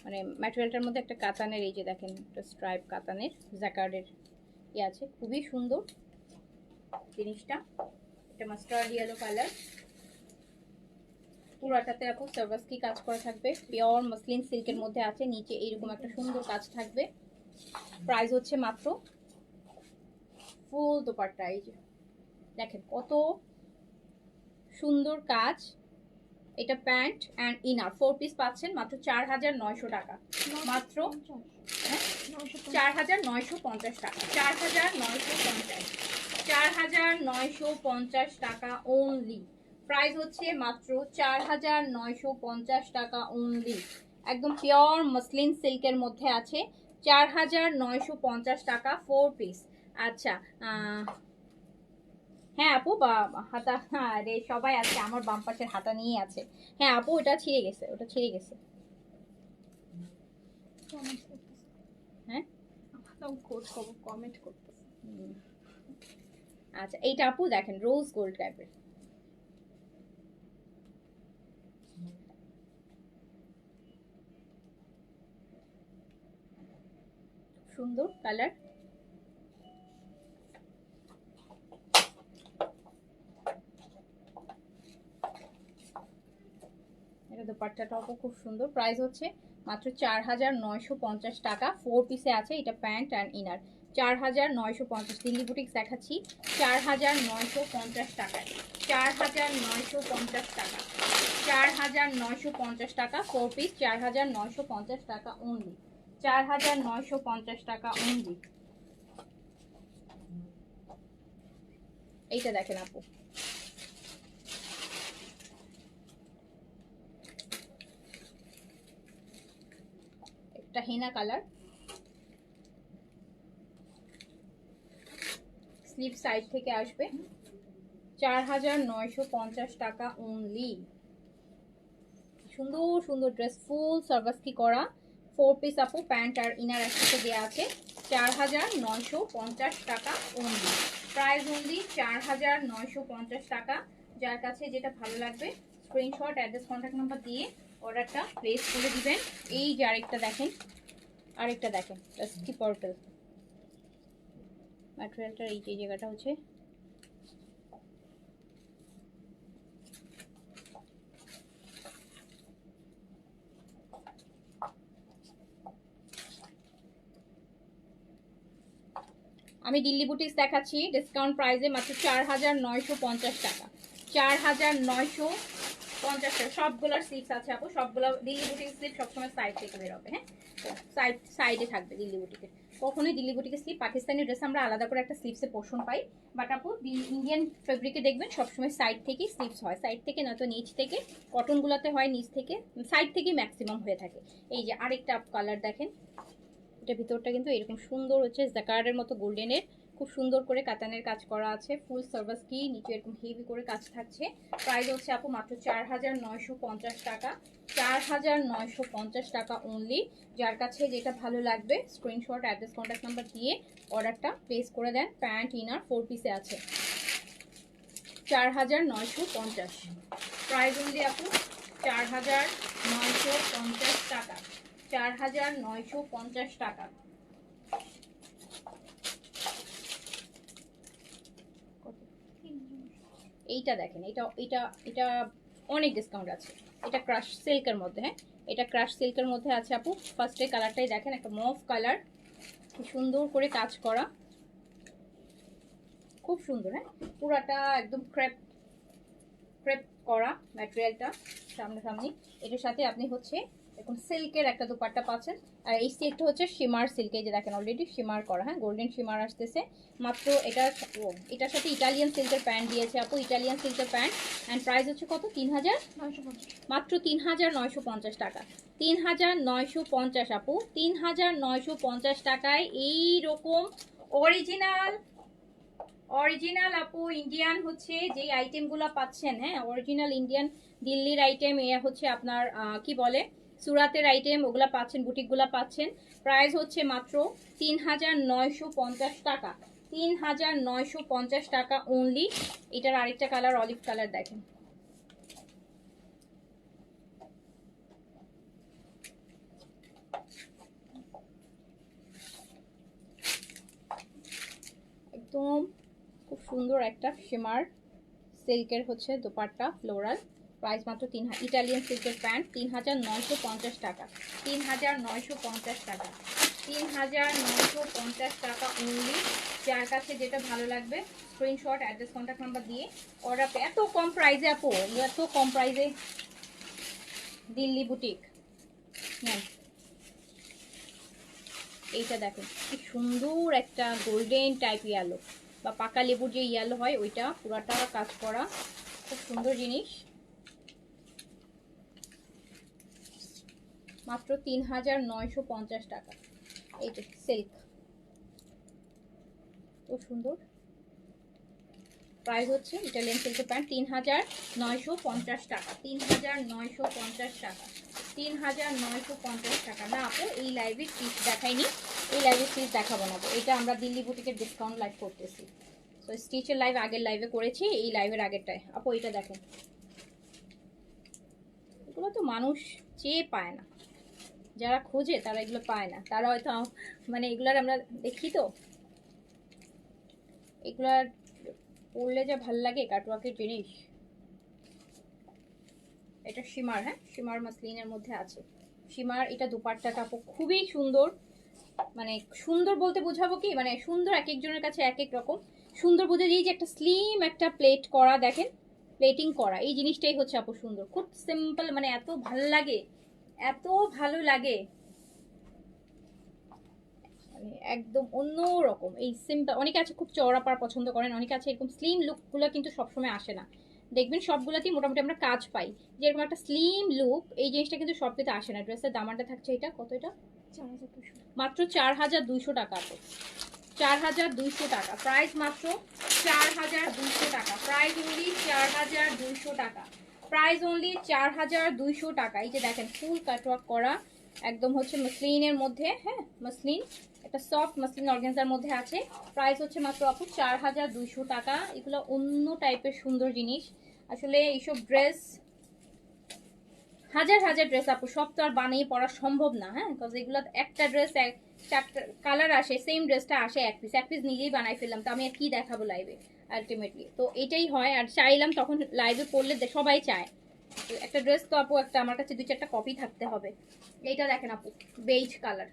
মানে ম্যাটেরিয়ালটার মধ্যে একটা কাতানের, এই যে দেখেন একটা স্ট্রাইপ কাতানের জ্যাকার্ডের ইয়ে আছে, খুবই সুন্দর জিনিসটা। এটা মাস্টার্ড ইয়েলো কালার, পুরাটাতে আপু সার্ভাসকি কাজ করা থাকবে, পিওর মসলিন সিল্কের মধ্যে আছে, নিচে এইরকম একটা সুন্দর কাজ থাকবে। প্রাইস হচ্ছে মাত্র, ফুল দোপাট্টা, এই যে দেখেন কত সুন্দর কাজ। এটা প্যান্ট অ্যান্ড ইনার 4 পিস পাচ্ছেন মাত্র 4900 টাকা, মাত্র 4950 টাকা, 4950, 4950 টাকা অনলি। প্রাইস হচ্ছে মাত্র 4950 টাকা অনলি, একদম পিওর মসলিন সিল্কের মধ্যে আছে, 4950 টাকা 4 পিস। আচ্ছা হ্যাঁ আপু, বা হাতা, আরে সবাই আছে, আমার বাম পাশের হাতা নিয়ে আছে। হ্যাঁ আপু ওটা ছিঁড়ে গেছে, ওটা ছিঁড়ে গেছে। হ্যাঁ কমেন্ট করতেছে। আচ্ছা এইটা আপু দেখেন রোজ গোল্ড টাইপের, সুন্দর কালার। এটা দোপাট্টাটাও খুব সুন্দর, প্রাইস হচ্ছে মাত্র 4950 টাকা, 4 পিসে আছে। এটা pant and inner, 4950। Delhi boutiques দেখাচ্ছি 4950 টাকায়, 4950 টাকা, 4950 টাকা 4 পিস, 4950 টাকা অনলি, 4950 টাকা অনলি। এইটা দেখেন আপু, একটা হেনা কালার, স্লিপ সাইড থেকে আসবে, 4950 টাকা অনলি। সুন্দর সুন্দর ড্রেস, ফুল সার্ভাসকি করা, 4 পিস আপু, প্যান্ট আর ইনার একসাথে দেওয়া আছে, 4950 টাকা অনলি, প্রাইস অনলি 4950 টাকা। যার কাছে যেটা ভালো লাগবে স্ক্রিনশট, অ্যাড্রেস, কন্ট্যাক্ট নাম্বার দিয়ে অর্ডারটা প্লেস করে দিবেন। এই যে আরেকটা দেখেন, আরেকটা দেখেন কি পার্পল ম্যাটেরিয়ালটার, এই যে জায়গাটা হচ্ছে আমি দিল্লি বুটিক্স দেখাচ্ছি ডিসকাউন্ট প্রাইসে মাত্র 4950 টাকা, 4950 টাকা। সবগুলোর স্লিপস আছে আপু, সবগুলো দিল্লি বুটিক স্লিপ সবসময় সাইড থেকে বেরোবে, হ্যাঁ সাইডে থাকবে দিল্লি বুটিকের। কখনোই দিল্লি বুটিকের স্লিপ, পাকিস্তানি ড্রেস আমরা আলাদা করে একটা স্লিপসে পোর্শন পাই, বাট আপু ইন্ডিয়ান ফেব্রিকে দেখবেন সবসময় সাইড থেকেই স্লিপস হয়, সাইড থেকে নয়তো নিচ থেকে, কটনগুলোতে হয় নিচ থেকে, সাইড থেকেই ম্যাক্সিমাম হয়ে থাকে। এই যে আরেকটা কালার দেখেন, এটা ভিতরটা কিন্তু এরকম সুন্দর হচ্ছে জাকার্ডের মতো গোল্ডেনের, খুব সুন্দর করে কাতানের কাজ করা আছে, ফুল সার্ভিস কি, নিচে এরকম হেভি করে কাজ থাকছে। প্রাইস হচ্ছে আপু মাত্র 4950 টাকা, 4950 টাকা অনলি। যার কাছে যেটা ভালো লাগবে স্ক্রিনশট, অ্যাড্রেস, কন্ট্যাক্ট নাম্বার দিয়ে অর্ডারটা প্লেস করে দেন। প্যান্ট ইনার 4 পিসে আছে, 4950। প্রাইস অনলি আপু 4950 টাকা, 4950 টাকা। এইটা দেখেন, এটা এটা এটা অনেক ডিসকাউন্ট আছে, এটা ক্রাশ সিল্কের মধ্যে, হ্যাঁ এটা ক্রাশ সিল্কের মধ্যে আছে আপু। ফার্স্টে কালারটাই দেখেন, একটা মভ কালার, কি সুন্দর করে কাজ করা, খুব সুন্দর। হ্যাঁ পুরাটা একদম ক্রেপ ক্রেপ করা ম্যাটেরিয়ালটা সামনাসামনি। এটার সাথে আপনি হচ্ছে এখন সিল্কের একটা দুপাট্টা পাচ্ছেন, আর এই সিল্কটা হচ্ছে শিমার সিল্ক, এই যে দেখেন অলরেডি শিমার করা, হ্যাঁ গোল্ডেন শিমার আসতেছে মাত্র। এটার সাথে ইটালিয়ান সিল্কের প্যান্ট দিয়েছে আপু, ইটালিয়ান সিল্কের প্যান্ট, অ্যান্ড প্রাইস হচ্ছে কত, 3950, মাত্র 3950 টাকা, 3950 আপু, 3950 টাকায় এইরকম অরিজিনাল আপু ইন্ডিয়ান হচ্ছে যেই আইটেমগুলো পাচ্ছেন, হ্যাঁ অরিজিনাল ইন্ডিয়ান দিল্লির আইটেম, এ হচ্ছে আপনার কি বলে সুরাতের আইটেম, ওগুলা পাচ্ছেন, বুটিকগুলা পাচ্ছেন। প্রাইস হচ্ছে মাত্র 3950 টাকা, 3950 টাকা অনলি। এটার আরেকটা কালার অলিভ কালার দেখেন, একদম খুব সুন্দর একটা শিমার সিল্কের হচ্ছে দোপাট্টা ফ্লোরাল। প্রাইস মাত্র ইটালিয়ান সিল্কের প্যান্ট 3950 টাকা, 3950 টাকা, 3950 টাকা অনলি। যার কাছে যেটা ভালো লাগবে স্ক্রিনশট, অ্যাড্রেস, কন্ট্যাক্ট নাম্বার দিয়ে অর্ডার। এত কম প্রাইসে আপু, এত কম প্রাইসে দিল্লি বুটিক। হ্যাঁ এইটা দেখেন কি সুন্দর একটা গোল্ডেন টাইপ ইয়েলো, বা পাকা লেবুর যে ইয়েলো হয় ওইটা, পুরাটা কাজ করা, খুব সুন্দর জিনিস, মাত্র 3950 টাকা। এই যে সিল্ক, খুব সুন্দর। প্রাইস হচ্ছে ইটালিয়ান সিল্কের প্যান্ট 3950 টাকা, 3950 টাকা, 3950 টাকা। না আপু এই লাইভের পিস দেখাইনি, এই লাইভের পিস দেখাবো না, এটা আমরা দিল্লি বুটিকের ডিসকাউন্ট লাইভ করতেছি। তো স্টিচের লাইভ আগের লাইভে করেছি, এই লাইভের আগেরটায় আপু এটা দেখেন, এগুলো তো মানুষ চেয়ে পায় না, যারা খোঁজে তারা এগুলো পায় না, তারা হয়তো মানে এগুলার আমরা দেখি তো, এগুলার পরলে যা ভাল লাগে কাটওয়ার্কের জিনিস। এটা শিমার, হ্যাঁ শিমার মাসলিনের মধ্যে আছে, শিমার। এটা দুপাট্টাটা আপু খুবই সুন্দর, মানে সুন্দর বলতে বোঝাবো কি, মানে সুন্দর এক একজনের কাছে এক এক রকম সুন্দর বোঝা যায়। যে একটা স্লিম একটা প্লেট করা দেখেন, প্লেটিং করা, এই জিনিসটাই হচ্ছে আপু সুন্দর, খুব সিম্পল, মানে এত ভালো লাগে, এত ভালো লাগে, মানে একদম অন্য রকম। এই সিম্পল, অনেকে আছে খুব চওড়া পাড় পছন্দ করেন, অনেকে আছে এরকম স্লিম লুকগুলো কিন্তু সবসময় আসে না, দেখবেন সবগুলোতেই মোটামুটি আমরা কাজ পাই, যেরকম একটা স্লিম লুক, এই জিনিসটা কিন্তু সবকিছু আসে না। ড্রেসের দামানটা থাকছে এটা কত, এটা 4200, মাত্র 4200 টাকা আপু, 4200 টাকা। প্রাইস মাত্র 4200 টাকা, প্রাইস অনলি 4200 টাকা, প্রাইস অনলি 4200 টাকা। এই যে দেখেন ফুল কাটওয়ার্ক করা, একদম হচ্ছে মসলিনের মধ্যে, হ্যাঁ মসলিন, একটা সফট মসলিন অর্গানজার মধ্যে আছে। প্রাইস হচ্ছে মাত্র আপু 4200 টাকা। এগুলো অন্য টাইপের সুন্দর জিনিস, আসলে এইসব ড্রেস হাজার হাজার ড্রেস আপু, সব তো আর বানিয়ে পড়া সম্ভব না, হ্যাঁ বিকজ এগুলো একটা ড্রেস চারটা কালার আসে, সেম ড্রেসটা আসে এক পিস, এক পিস নিজেই বানাই ফেললাম, তো আমি আর কি দেখাবো লাইভে আলটিমেটলি, তো এটাই হয়। আর চাইলাম তখন লাইভে পড়লে সবাই চায়, তো একটা ড্রেস তো আপু একটা আমার কাছে 2-4টা কপি থাকতে হবে। এইটা দেখেন আপু বেইজ কালার,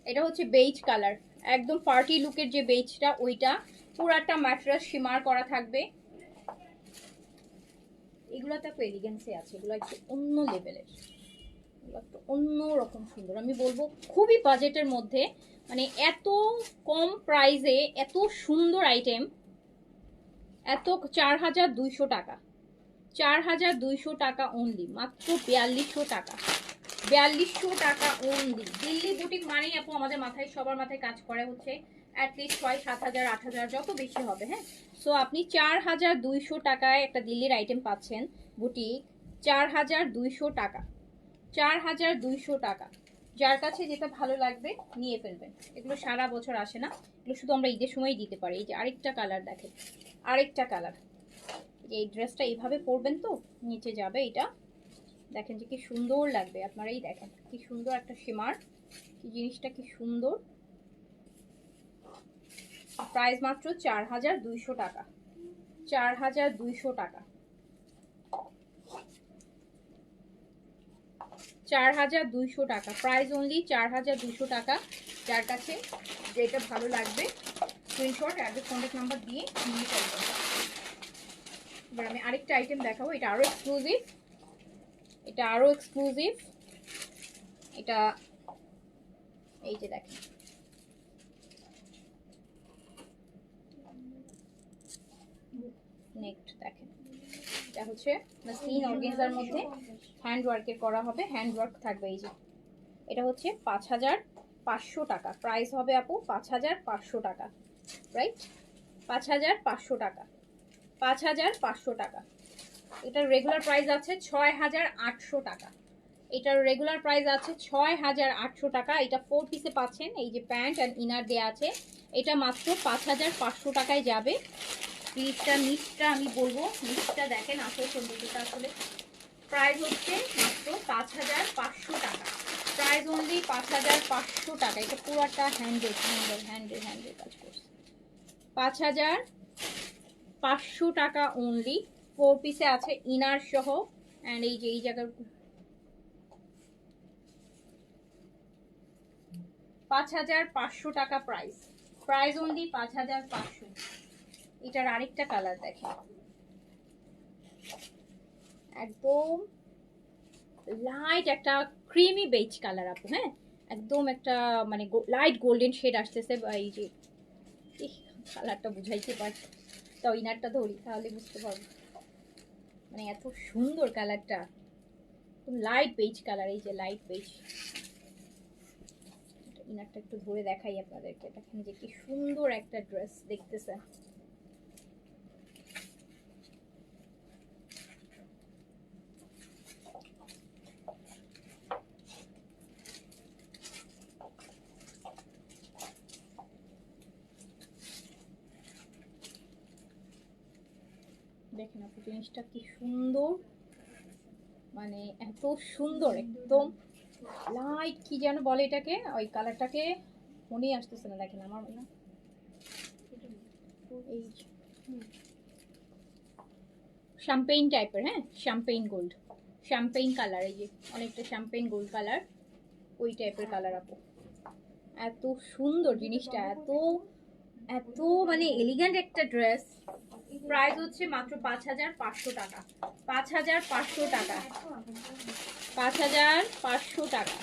এটা হচ্ছে বেইজ কালার, একদম পার্টি লুকের যে বেইজটা ওইটা, পুরাটা ম্যাট্রেস শিমার করা থাকবে। এগুলো তো একটু এলিগেন্সে আছে, এগুলো একটু অন্য লেভেলের, এগুলো একটু অন্য রকম সুন্দর, আমি বলবো খুবই বাজেটের মধ্যে, মানে এত কম প্রাইসে এত সুন্দর আইটেম, এত 4200 টাকা, 4200 টাকা অনলি, মাত্র 4200 টাকা, 4200 টাকা অনলি। দিল্লি বুটিক মানেই আপু আমাদের মাথায়, সবার মাথায় কাজ করে হচ্ছে অ্যাটলিস্ট 6-7,000 8,000 যত বেশি হবে। হ্যাঁ, সো আপনি 4200 টাকায় একটা দিল্লির আইটেম পাচ্ছেন বুটিক, 4200 টাকা, 4200 টাকা। যার কাছে যেটা ভালো লাগবে নিয়ে ফেলবেন। এগুলো সারা বছর আসে না, এগুলো শুধু আমরা ঈদের সময় দিতে পারি। এই যে আরেকটা কালার দেখেন, আরেকটা কালার। এই ড্রেসটা এইভাবে পরবেন তো নিচে যাবে এটা, দেখেন যে কি সুন্দর লাগবে। আপনারাই দেখেন কি সুন্দর একটা শিমার, কি জিনিসটা কি সুন্দর। প্রাইস মাত্র 4200 টাকা, 4200 টাকা, 4200 টাকা, প্রাইস অনলি 4200 টাকা। যার কাছে যেটা ভালো লাগবে স্ক্রিনশট অ্যাড্রেস কন্ট্যাক্ট নাম্বার দিয়ে নিয়ে ফেলবেন। এবার আমি আরেকটা আইটেম দেখাবো, এটা আরো এক্সক্লুসিভ, এটা আরো এক্সক্লুসিভ। এটা এই যে দেখেন, নেক্সট দেখেন, এটা হচ্ছে মাসলিন অর্গানজার মধ্যে হ্যান্ড ওয়ার্কের করা হবে, হ্যান্ড ওয়ার্ক থাকবে। এই যে এটা হচ্ছে 5500 টাকা, প্রাইস হবে আপু 5500 টাকা, রাইট? 5500 টাকা, 5500 টাকা। এটার রেগুলার প্রাইস আছে 6800 টাকা, এটার রেগুলার প্রাইস আছে 6800 টাকা। এটা 4 পিসে পাচ্ছেন, এই যে প্যান্ট অ্যান্ড ইনার দেয়া আছে। এটা মাত্র 5500 টাকায় যাবে। নিচটা নিচটা আমি বলবো, নিচটা দেখেন আসলে সৌন্দর্যটা, আসলে প্রাইস হচ্ছে মাত্র 5500 টাকা, প্রাইস অনলি 5500 টাকা। এটা পুরোটা হ্যান্ডেল হ্যান্ডেল হ্যান্ডেল হ্যান্ডেল কাজ করছে। 5500 টাকা অনলি, 4 পিসে আছে ইনার সহ। অ্যান্ড এই যে এই জায়গার 5500 টাকা প্রাইস, প্রাইস অনলি 5500। এটার আরেকটা কালার দেখেন, একদম লাইট একটা ক্রিমি বেজ কালার আপু। হ্যাঁ, একদম একটা মানে লাইট গোল্ডেন শেড আসতেছে। এই যে কালারটা বুঝাইতে পারছি, তো ইনারটা ধরি তাহলে বুঝতে পারবো, মানে এত সুন্দর কালারটা, লাইট বেজ কালার। এই যে লাইট বেজ, ইনারটা একটু ধরে দেখাই আপনাদেরকে, দেখেন যে কি সুন্দর একটা ড্রেস দেখতেছেন। দেখেন আপু জিনিসটা কি সুন্দর, মানে এত সুন্দর, একদম লাইট কি যেন বলে এটাকে, ওই কালারটাকে মনে আসতেছে না। দেখেন আমার মনে, এই শ্যাম্পেইন টাইপের, হ্যাঁ শ্যাম্পেইন গোল্ড, শ্যাম্পেইন কালার, এই যে অনেকটা শ্যাম্পেইন গোল্ড কালার, ওই টাইপের কালার আপু। এত সুন্দর জিনিসটা, এত এত মানে এলিগ্যান্ট একটা ড্রেস। প্রাইস হচ্ছে মাত্র 5500 টাকা, 5500 টাকা, 5500 টাকা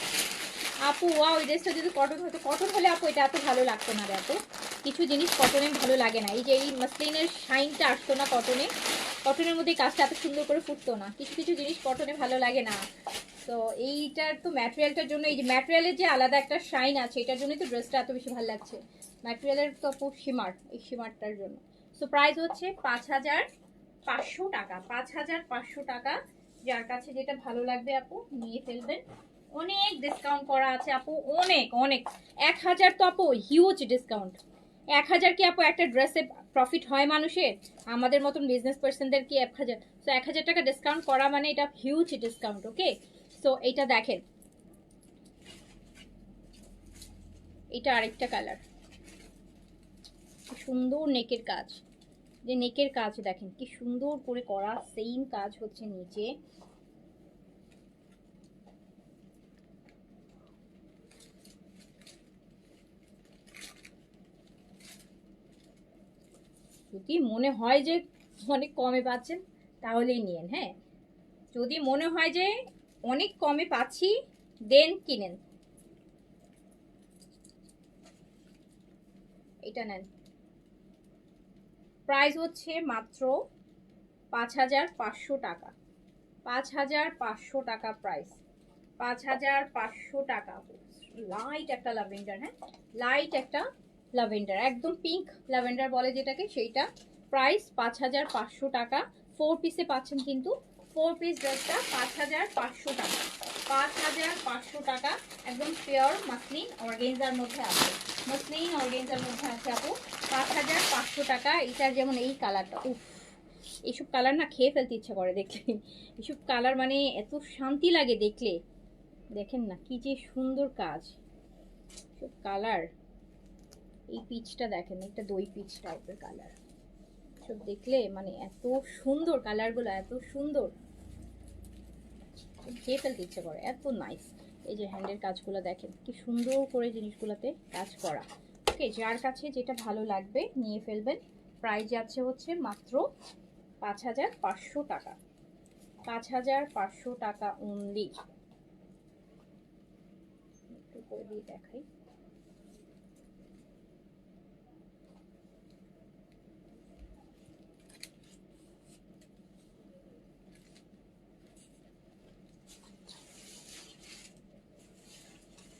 আপু। ওয়াও, এই ড্রেসটা যদি কটন হতো, কটন হলে আপু এটা এত ভালো লাগতো না। এত কিছু জিনিস কটনে ভালো লাগে না, এই যে এই মাসলিনের শাইনটা আসতো না কটনে, কটনের মধ্যে কাজটা এত সুন্দর করে ফুটতো না। কিছু কিছু জিনিস কটনে ভালো লাগে না। তো এইটার তো ম্যাটেরিয়ালটার জন্য, এই যে ম্যাটেরিয়ালের যে আলাদা একটা শাইন আছে, এটার জন্যই তো ড্রেসটা এত বেশি ভালো লাগছে। ম্যাটেরিয়ালের তো আপু শিমার, এই শিমারটার জন্য। সো প্রাইস হচ্ছে 5500 টাকা, 5500 টাকা। যার কাছে যেটা ভালো লাগবে আপু নিয়ে ফেলবেন। অনেক ডিসকাউন্ট করা আছে আপু, অনেক অনেক। 1000 তো আপু হিউজ ডিসকাউন্ট। 1000 কি আপু একটা ড্রেসে প্রফিট হয় মানুষের? আমাদের মতন বিজনেস পার্সনদের কি 1000? সো 1000 টাকা ডিসকাউন্ট করা মানে এটা হিউজ ডিসকাউন্ট। ওকে, সো এইটা দেখেন, এটা আরেকটা কালার, সুন্দর নেকের কাজ, যে নেকের কাজ দেখেন কি সুন্দর করে করা, সেম কাজ হচ্ছে নিচে। যদি মনে হয় যে অনেক কমে পাচ্ছেন তাহলেই নিয়েন। হ্যাঁ, যদি মনে হয় যে অনেক কমে পাচ্ছি দেন কিনেন। এটা নেন, প্রাইস হচ্ছে মাত্র 5500 টাকা। 5500 টাকা প্রাইস, 5500 টাকা। লাইট একটা ল্যাভেন্ডার, হ্যাঁ লাইট একটা ল্যাভেন্ডার, একদম পিঙ্ক ল্যাভেন্ডার বলে যেটাকে, সেইটা। প্রাইস 5500 টাকা। 4 পিসে পাচ্ছেন কিন্তু, 4 পিস ড্রেসটা 5500 টাকা। 5500 টাকা, একদম পিওর মাসলিন অর্গানজার মধ্যে আছে, মাসলিন অর্গানজার মধ্যে আছে আপু। 5500 টাকা। এটার যেমন এই কালারটা, উফ এইসব কালার না খেয়ে ফেলতে ইচ্ছা করে দেখলে। এইসব কালার মানে এত শান্তি লাগে দেখলে। দেখেন না কি যে সুন্দর কাজ, সব কালার। এই পিচটা দেখেন, একটা দই পিচ টাইপের কালার, সব দেখলে মানে এত সুন্দর কালারগুলো, এত সুন্দর, খেয়ে ফেলতে ইচ্ছে করে, এত নাইস। এই যে হ্যান্ডের কাজগুলো দেখেন কি সুন্দর করে জিনিসগুলোতে কাজ করা। ওকে, যার কাছে যেটা ভালো লাগবে নিয়ে ফেলবেন। প্রাইস যাচ্ছে হচ্ছে মাত্র 5500 টাকা। 5500 টাকা অনলি। একটু করে দিয়ে দেখাই।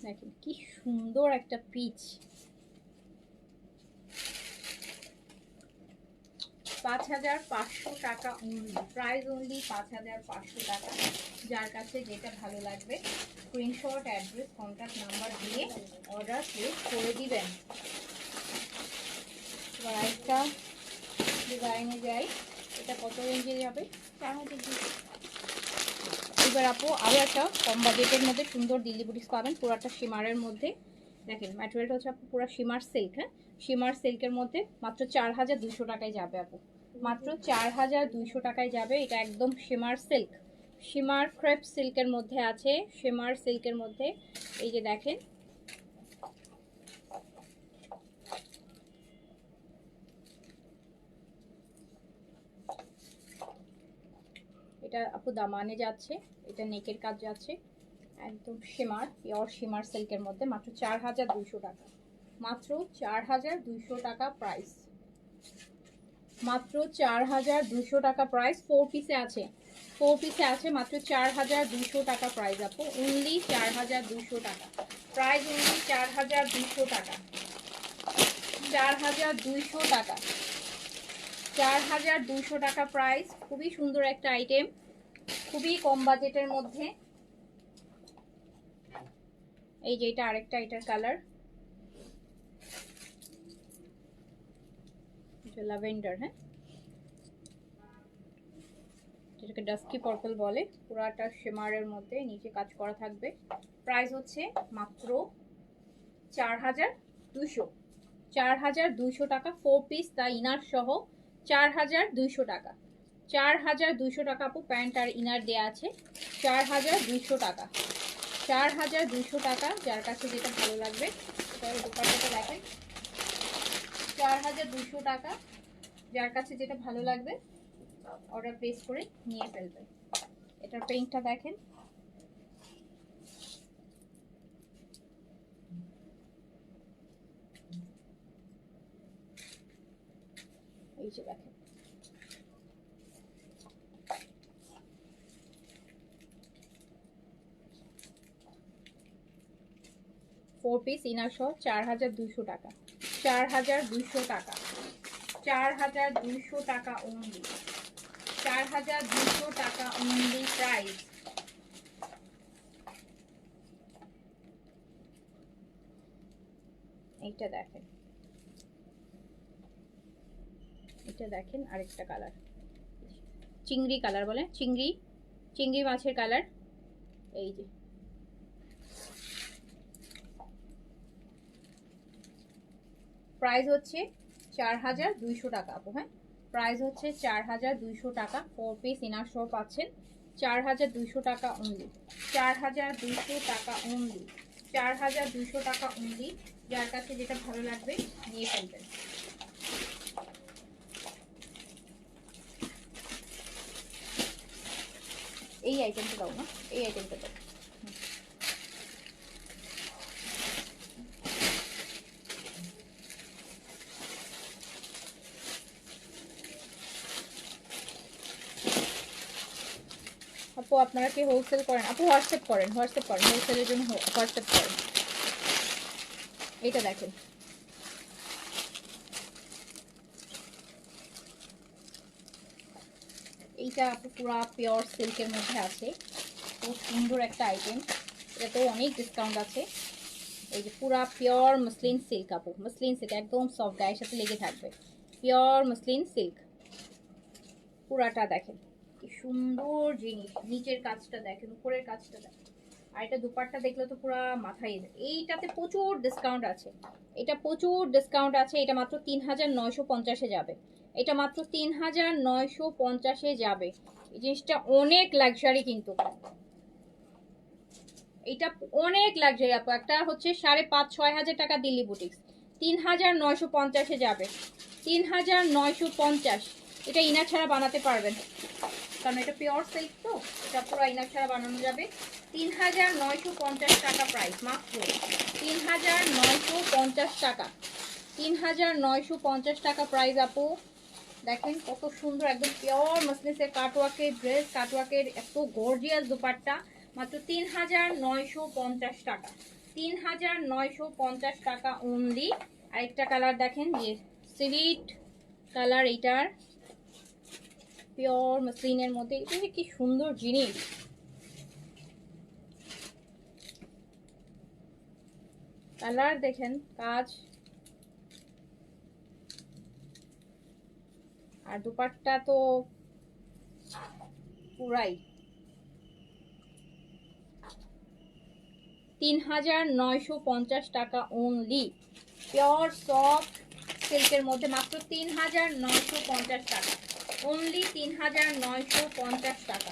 দেখেন কি সুন্দর একটা পিচ। 5500 টাকা অনলি, প্রাইস অনলি 5500 টাকা। যার কাছে যেটা ভালো লাগবে স্ক্রিনশট, অ্যাড্রেস, কন্ট্যাক্ট নাম্বার দিয়ে অর্ডার প্লেস করে দিবেন। এবার একটা ডিজাইনে যাই, এটা কত রেঞ্জে যাবে? 4200। এবার আপু আরও একটা কম বাজেটের মধ্যে সুন্দর দিল্লি বুটিক্স পাবেন, পুরাটা শিমারের মধ্যে। দেখেন ম্যাটেরিয়ালটা হচ্ছে আপু পুরো শিমার সিল্ক, হ্যাঁ শিমার সিল্কের মধ্যে মাত্র 4200 টাকায় যাবে আপু, মাত্র 4200 টাকায় যাবে। এটা একদম শিমার সিল্ক, শিমার ক্রেপ সিল্কের মধ্যে আছে, শিমার সিল্কের মধ্যে। এই যে দেখেন এটা আপু দামানে যাচ্ছে, এটা নেকের কাজ যাচ্ছে, একদম শিমার, পিওর শিমার সিল্কের মধ্যে, মাত্র 4200 টাকা, মাত্র 4200 টাকা প্রাইস, মাত্র 4200 টাকা প্রাইস। 4 পিসে আছে, 4 পিসে আছে, মাত্র 4200 টাকা প্রাইস আপু, অনলি 4200 টাকা প্রাইস, অনলি 4200 টাকা, 4200 টাকা, 4200 টাকা প্রাইস। খুবই সুন্দর একটা আইটেম, খুবই কম বাজেটের মধ্যে। এই যে এটা আরেকটা, এটার কালার ল্যাভেন্ডার, হ্যাঁ যেটাকে ডাস্কি পার্পল বলে, পুরাটা শিমারের মধ্যে, নিচে কাজ করা থাকবে। প্রাইস হচ্ছে মাত্র 4200, 4200 টাকা। 4 পিস তা ইনার সহ 4200 টাকা, 4200 টাকা আপু। প্যান্ট আর ইনার দেয়া আছে, 4200 টাকা, 4200 টাকা। যার কাছে যেটা ভালো লাগবে দোকানটা দেখেন, 4200 টাকা। যার কাছে যেটা ভালো লাগবে অর্ডার প্লেস করে নিয়ে ফেলবেন। এটার প্রিন্টটা দেখেন, এই যে দেখেন ফোর পিস ইনার সহ 4200 টাকা, 4200 টাকা, 4200 টাকা অনলি, 4200 টাকা অনলি প্রাইস। এইটা দেখেন, এটা দেখেন আরেকটা কালার, চিংড়ি কালার বলে, চিংড়ি, চিংড়ি মাছের কালার। এই যে প্রাইস হচ্ছে 4200 টাকা আপু, হ্যাঁ প্রাইস হচ্ছে 4200 টাকা। 4 পিস ইনার সহ পাচ্ছেন 4200 টাকা অনলি, 4200 টাকা অনলি, 4200 টাকা অনলি। যার কাছে যেটা ভালো লাগবে নিয়ে ফেলবেন। এই আইটেমটা দাও না, এই আইটেমটা দাও। আপু আপনারা কি হোলসেল করেন? আপু হোয়াটসঅ্যাপ করেন, হোলসেলের জন্য হোয়াটসঅ্যাপ করেন। এটা দেখেন, এইটা আপু পুরা পিওর সিল্কের মধ্যে আছে, খুব সুন্দর একটা আইটেম। এটাতেও অনেক ডিসকাউন্ট আছে। এই যে পুরা পিওর মসলিন সিল্ক আপু, মসলিন সিল্ক একদম সফট, গায়ের সাথে লেগে থাকবে। পিওর মসলিন সিল্ক পুরাটা দেখেন কি সুন্দর জিনিস। নিচের কাজটা দেখেন, উপরের কাজটা দেখেন। আর এটা দুপাট্টা দেখলে তো পুরা মাথায়। এইটাতে প্রচুর ডিসকাউন্ট আছে, এটা প্রচুর ডিসকাউন্ট আছে। এটা মাত্র 3950-এ যাবে। এটা মাত্র 3950-এ যাবে। এই জিনিসটা অনেক লাক্সারি, কিন্তু এটা অনেক লাক্সারি আপু। একটা হচ্ছে 5,500-6,000 টাকা দিল্লি বুটিক্স, 3950-এ যাবে। 3950। এটা ইনার ছাড়া বানাতে পারবেন, কারণ এটা পিওর সিল্ক তো, এটা পুরো ইনার ছাড়া বানানো যাবে। 3950 টাকা প্রাইস, মাত্র 3950 টাকা। 3950 টাকা প্রাইস আপু। দেখেন কত সুন্দর, একদম পিওর মসলিনের কাটওয়ার্কের ড্রেস, কাটওয়ার্কের এত গর্জিয়াস দুপাট্টা, মাত্র 3950 টাকা। 3950 টাকা অনলি। আরেকটা কালার দেখেন, যে সিভিট কালার, এইটার পিওর মসলিনের মধ্যে। এটা যে কি সুন্দর জিনিস, কালার দেখেন, কাজ আর দুপাট্টা তো পুরাই। 3950 টাকা অনলি, পিওর সফট সিল্কের মধ্যে, মাত্র 3950 টাকা অনলি। 3950 টাকা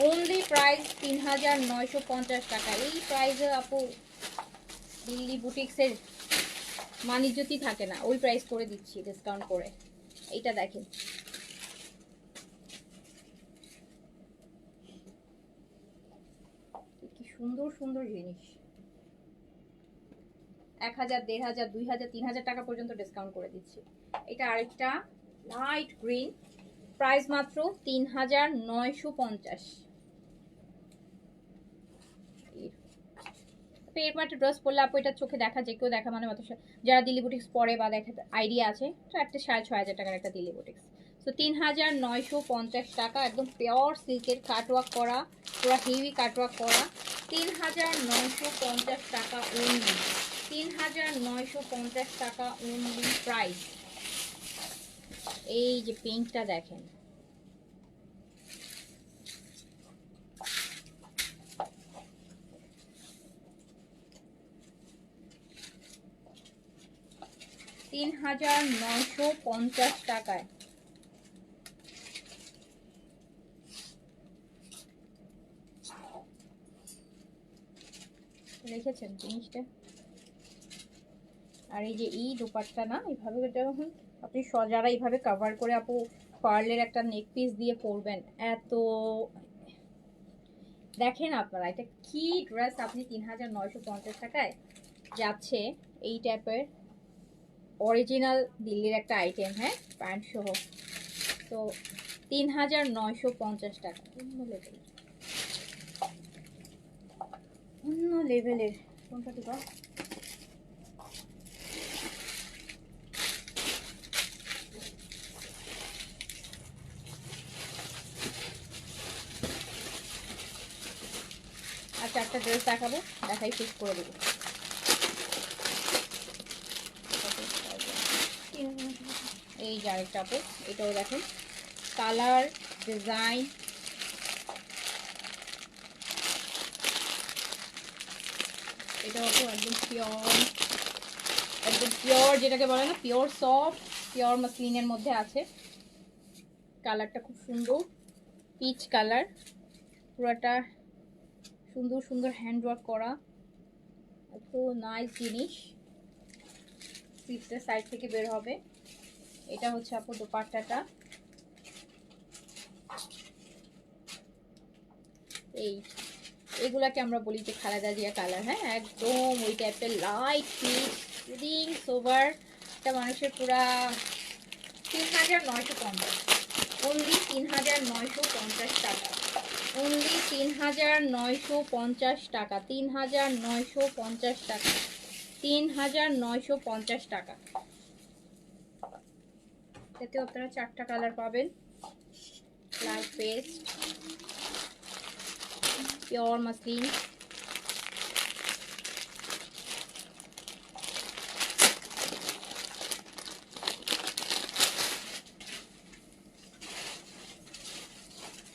অনলি প্রাইস, 3950 টাকা। এই প্রাইসে আপু দিল্লি বুটিক্সের মানিজ্যতি থাকে না, ওই প্রাইস করে দিচ্ছি ডিসকাউন্ট করে। এইটা দেখেন, কি সুন্দর সুন্দর জিনিস। 1000, 1500, 2000, 3000 টাকা পর্যন্ত ডিসকাউন্ট করে দিচ্ছি। এটা আরেকটা লাইট গ্রিন, প্রাইস মাত্র 3950। এরকম একটা ড্রেস পরলে আপু এটা চোখে দেখা, যে কেউ দেখা মানে যারা দিল্লি বুটিক্স পরে বা দেখা আইডিয়া আছে, একটা 6500 টাকার একটা দিল্লি বুটিক্স। তো 3950 টাকা, একদম পিওর সিল্কের কাটওয়ার্ক করা, পুরো হেভি কাটওয়ার্ক করা। 3950 টাকা অনলি, 3950 টাকা অনলি প্রাইস। এই যে পিঙ্কটা দেখেন, তিন 3950 টাকায়। দেখেছেন জিনিসটা? আর এই যে এই দুপাট্টা না, এইভাবে যখন আপনি সজারা এইভাবে কভার করে আপু পার্লের একটা নেক পিস দিয়ে পরবেন, এত দেখেন আপনারা এটা কি ড্রেস। আপনি 3950 টাকায় যাচ্ছে এই টাইপের অরিজিনাল দিল্লির একটা আইটেম, হ্যাঁ, প্যান্ট সহ। তো 3950 টাকা, অন্য লেভেলের। কোনটা দিবা? আচ্ছা, একটা ড্রেস দেখাবো, দেখাই শেষ করে দেবো। এই যে আরেকটা আপু, এটাও দেখেন, কালার, ডিজাইন, এটা আপু একদম পিওর যেটাকে বলে না, পিওর সফট, পিওর মসলিনের মধ্যে আছে। কালারটা খুব সুন্দর, পিচ কালার, পুরাটা সুন্দর সুন্দর হ্যান্ডওয়ার্ক করা, এত নাইস জিনিস। পিসটা সাইড থেকে বের হবে। এটা হচ্ছে আপু দোপাট্টাটা, এগুলাকে আমরা বলি যে খালেদা জিয়া কালার, হ্যাঁ, একদম ওই টাইপের লাইট পিচ রিং সোভার। এটা মানুষের পুরা 3950 অনলি, 3950 টাকা। অনলি ৩,৯৫০ টাকা, ৩,৯৫০ টাকা, ৩,৯৫০ টাকা। এতে আপনারা 4টা কালার পাবেন। Light paste, pure muslin,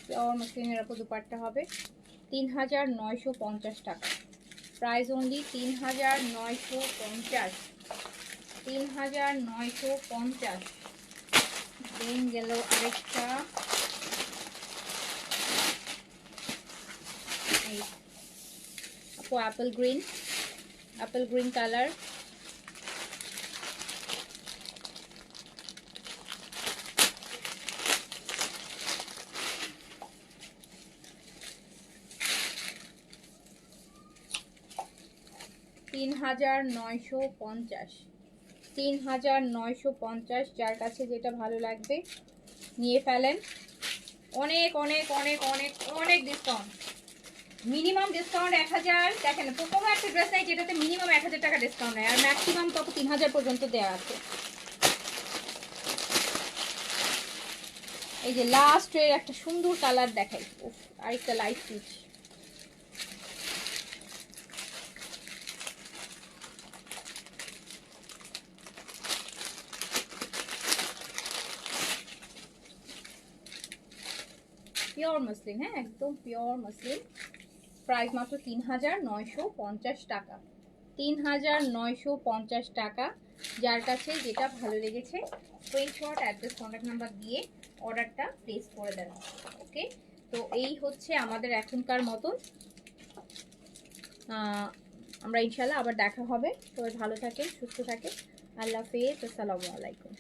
pure মাসলিনের উপর দুপাট্টা হবে। ৩,৯৫০ টাকা, প্রাইস অনলি ৩,৯৫০, ৩,৯৫০। দেন গেল আরেকটা, আপু অ্যাপেল গ্রিন কালার, $3,950, 3,950। যার কাছে যেটা ভালো লাগবে নিয়ে ফেলেন। অনেক অনেক অনেক অনেক অনেক ডিসকাউন্ট, মিনিমাম ডিসকাউন্ট 1000। দেখেন কোনো একটা ড্রেস নেই যেটাতে মিনিমাম 1000 টাকা ডিসকাউন্ট নেয়, আর ম্যাক্সিমাম তত 3000 পর্যন্ত দেওয়া আছে। এই যে লাস্টের একটা সুন্দর কালার দেখাই, আরেকটা লাইট পিচ। পিওর মসলিন, হ্যাঁ একদম পিওর মসলিন। প্রাইস মাত্র ৩,৯৫০ টাকা, ৩,৯৫০ টাকা। যার কাছে যেটা ভালো লেগেছে স্ক্রিনশট, অ্যাড্রেস, কন্ট্যাক্ট নাম্বার দিয়ে অর্ডারটা প্লেস করে দেন। ওকে, তো এই হচ্ছে আমাদের এখনকার মতন। আমরা ইনশাল্লাহ আবার দেখা হবে। সবাই ভালো থাকেন, সুস্থ থাকেন। আল্লাহ হাফেজ, আসসালামু আলাইকুম।